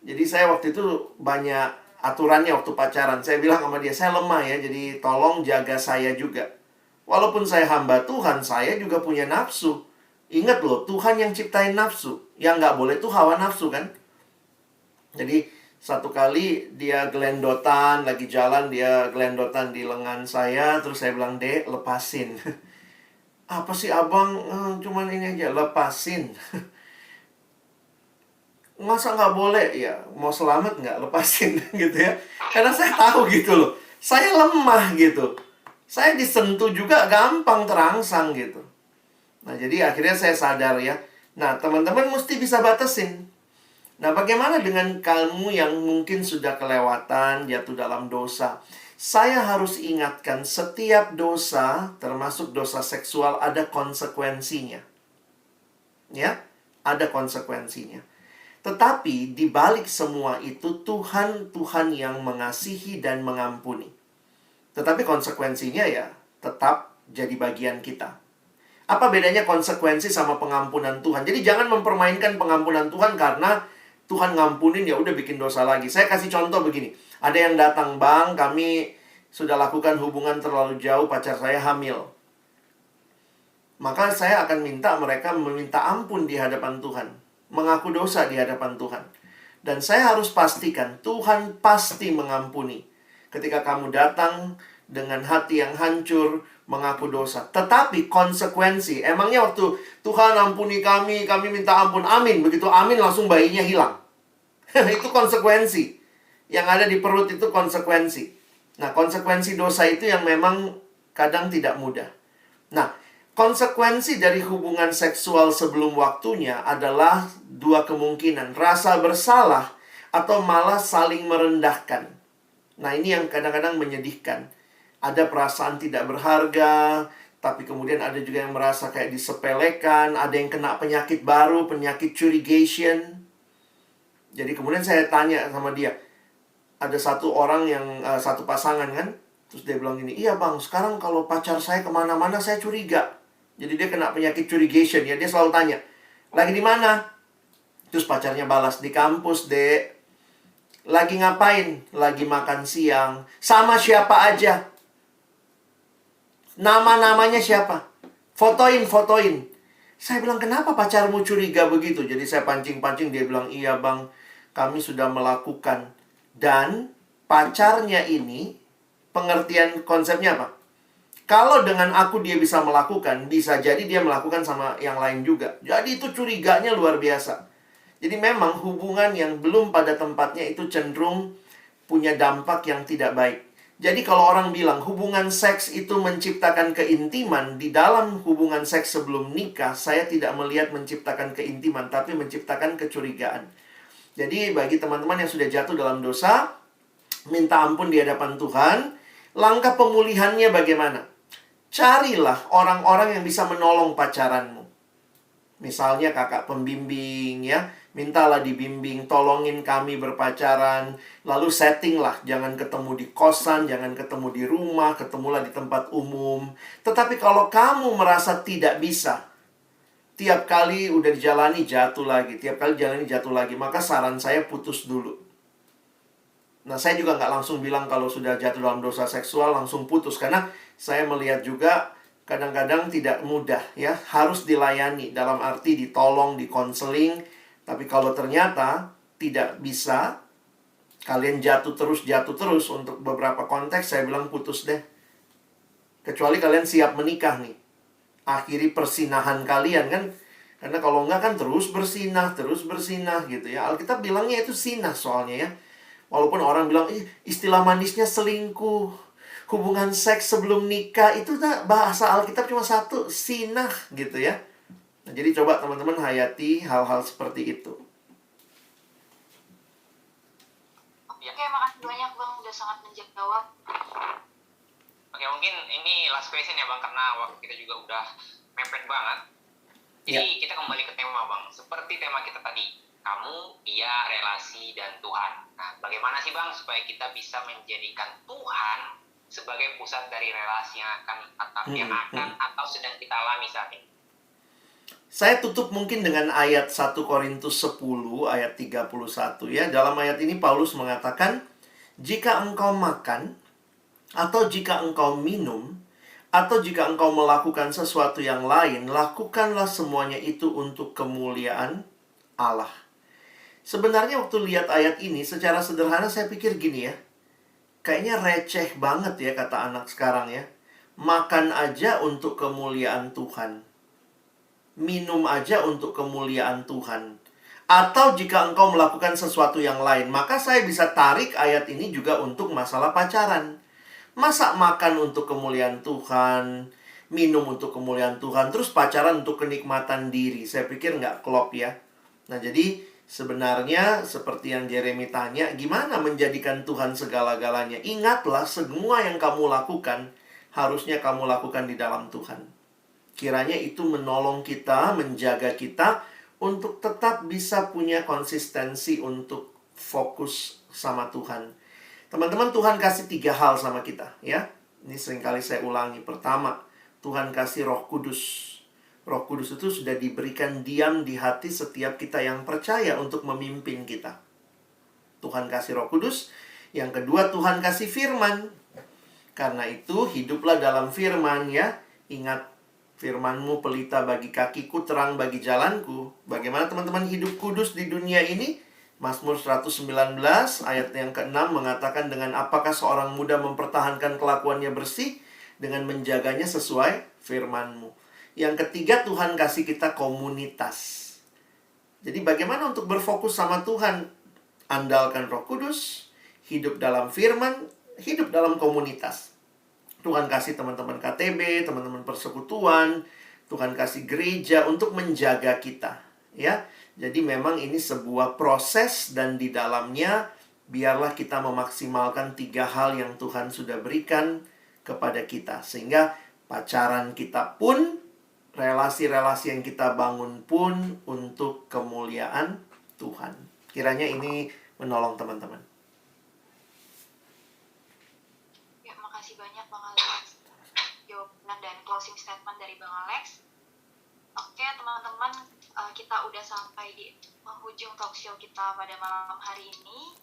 Jadi saya waktu itu banyak aturannya waktu pacaran. Saya bilang sama dia, saya lemah ya, jadi tolong jaga saya juga. Walaupun saya hamba Tuhan, saya juga punya nafsu. Ingat loh, Tuhan yang ciptain nafsu. Yang nggak boleh tuh hawa nafsu kan. Jadi satu kali dia gelendotan, lagi jalan dia gelendotan di lengan saya. Terus saya bilang, Dek, lepasin. Apa sih abang, cuman ini aja, lepasin. Masa nggak boleh? Ya, mau selamat nggak? Lepasin gitu ya. Karena saya tahu gitu loh. Saya lemah gitu. Saya disentuh juga gampang terangsang gitu. Nah, jadi akhirnya saya sadar ya. Nah, teman-teman mesti bisa batasin. Nah, bagaimana dengan kamu yang mungkin sudah kelewatan, jatuh dalam dosa? Saya harus ingatkan setiap dosa, termasuk dosa seksual, ada konsekuensinya. Ya, ada konsekuensinya. Tetapi di balik semua itu Tuhan yang mengasihi dan mengampuni. Tetapi konsekuensinya ya tetap jadi bagian kita. Apa bedanya konsekuensi sama pengampunan Tuhan? Jadi jangan mempermainkan pengampunan Tuhan karena Tuhan ngampunin ya udah bikin dosa lagi. Saya kasih contoh begini. Ada yang datang, Bang, kami sudah lakukan hubungan terlalu jauh, pacar saya hamil. Maka saya akan minta mereka meminta ampun di hadapan Tuhan. Mengaku dosa di hadapan Tuhan. Dan saya harus pastikan Tuhan pasti mengampuni. Ketika kamu datang dengan hati yang hancur, mengaku dosa. Tetapi konsekuensi, emangnya waktu Tuhan ampuni kami minta ampun, amin. Begitu amin langsung bayinya hilang. Itu konsekuensi. Yang ada di perut itu konsekuensi. Nah, konsekuensi dosa itu yang memang kadang tidak mudah. Nah, konsekuensi dari hubungan seksual sebelum waktunya adalah dua kemungkinan. Rasa bersalah atau malah saling merendahkan. Nah, ini yang kadang-kadang menyedihkan. Ada perasaan tidak berharga, tapi kemudian ada juga yang merasa kayak disepelekan. Ada yang kena penyakit baru, penyakit curigation. Jadi kemudian saya tanya sama dia. Ada satu orang yang, satu pasangan kan. Terus dia bilang gini, iya bang, sekarang kalau pacar saya kemana-mana saya curiga. Jadi dia kena penyakit curigation ya. Dia selalu tanya, lagi di mana? Terus pacarnya balas, di kampus dek. Lagi ngapain? Lagi makan siang. Sama siapa aja? Nama-namanya siapa? Fotoin. Saya bilang, kenapa pacarmu curiga begitu? Jadi saya pancing-pancing, dia bilang, iya bang, kami sudah melakukan. Dan pacarnya ini, pengertian konsepnya apa? Kalau dengan aku dia bisa melakukan, bisa jadi dia melakukan sama yang lain juga. Jadi itu curiganya luar biasa. Jadi memang hubungan yang belum pada tempatnya itu cenderung punya dampak yang tidak baik. Jadi kalau orang bilang hubungan seks itu menciptakan keintiman, di dalam hubungan seks sebelum nikah, saya tidak melihat menciptakan keintiman, tapi menciptakan kecurigaan. Jadi bagi teman-teman yang sudah jatuh dalam dosa, minta ampun di hadapan Tuhan. Langkah pemulihannya bagaimana? Carilah orang-orang yang bisa menolong pacaranmu. Misalnya kakak pembimbing ya, mintalah dibimbing, tolongin kami berpacaran. Lalu settinglah, jangan ketemu di kosan, jangan ketemu di rumah, ketemulah di tempat umum. Tetapi kalau kamu merasa tidak bisa, tiap kali udah dijalani jatuh lagi, tiap kali jalani jatuh lagi, maka saran saya putus dulu. Nah, saya juga nggak langsung bilang kalau sudah jatuh dalam dosa seksual langsung putus. Karena saya melihat juga kadang-kadang tidak mudah ya. Harus dilayani, dalam arti ditolong, dikonseling. Tapi kalau ternyata tidak bisa, kalian jatuh terus untuk beberapa konteks, saya bilang putus deh. Kecuali kalian siap menikah nih. Akhiri persinahan kalian kan. Karena kalau enggak kan terus bersinah gitu ya. Alkitab bilangnya itu sinah soalnya ya. Walaupun orang bilang, istilah manisnya selingkuh. Hubungan seks sebelum nikah, itu bahasa Alkitab cuma satu, sinah gitu ya. Nah, jadi coba teman-teman hayati hal-hal seperti itu. Oke, makasih banyak Bang, udah sangat menjawab. Oke, mungkin ini last question ya Bang, karena waktu kita juga udah mepet banget. Jadi kita kembali ke tema Bang, seperti tema kita tadi. Kamu, dia, relasi, dan Tuhan. Nah, bagaimana sih Bang supaya kita bisa menjadikan Tuhan sebagai pusat dari relasi yang akan atau sedang kita alami saat ini? Saya tutup mungkin dengan ayat 1 Korintus 10 ayat 31 ya. Dalam ayat ini Paulus mengatakan, jika engkau makan, atau jika engkau minum, atau jika engkau melakukan sesuatu yang lain, lakukanlah semuanya itu untuk kemuliaan Allah. Sebenarnya waktu lihat ayat ini, secara sederhana saya pikir gini ya. Kayaknya receh banget ya kata anak sekarang ya. Makan aja untuk kemuliaan Tuhan. Minum aja untuk kemuliaan Tuhan. Atau jika engkau melakukan sesuatu yang lain, maka saya bisa tarik ayat ini juga untuk masalah pacaran. Masa makan untuk kemuliaan Tuhan, minum untuk kemuliaan Tuhan, terus pacaran untuk kenikmatan diri? Saya pikir nggak klop ya. Nah, jadi sebenarnya seperti yang Jeremy tanya, gimana menjadikan Tuhan segala-galanya? Ingatlah, semua yang kamu lakukan, harusnya kamu lakukan di dalam Tuhan. Kiranya itu menolong kita, menjaga kita, untuk tetap bisa punya konsistensi untuk fokus sama Tuhan. Teman-teman, Tuhan kasih 3 hal sama kita ya. Ini seringkali saya ulangi. Pertama, Tuhan kasih Roh Kudus. Roh Kudus itu sudah diberikan diam di hati setiap kita yang percaya untuk memimpin kita. Tuhan kasih Roh Kudus. Yang kedua, Tuhan kasih firman. Karena itu, hiduplah dalam firman ya. Ingat, firman-Mu pelita bagi kakiku, terang bagi jalanku. Bagaimana teman-teman hidup kudus di dunia ini? Mazmur 119 ayat yang ke-6 mengatakan, dengan apakah seorang muda mempertahankan kelakuannya bersih? Dengan menjaganya sesuai firman-Mu. Yang ketiga, Tuhan kasih kita komunitas. Jadi bagaimana untuk berfokus sama Tuhan? Andalkan Roh Kudus, hidup dalam firman, hidup dalam komunitas. Tuhan kasih teman-teman KTB, teman-teman persekutuan, Tuhan kasih gereja untuk menjaga kita, ya. Jadi memang ini sebuah proses, dan di dalamnya biarlah kita memaksimalkan 3 hal yang Tuhan sudah berikan kepada kita. Sehingga pacaran kita pun, relasi-relasi yang kita bangun pun untuk kemuliaan Tuhan. Kiranya ini menolong teman-teman. Ya, makasih banyak Bang Alex. Jawaban dan closing statement dari Bang Alex. Oke teman-teman, kita udah sampai di penghujung talk show kita pada malam hari ini.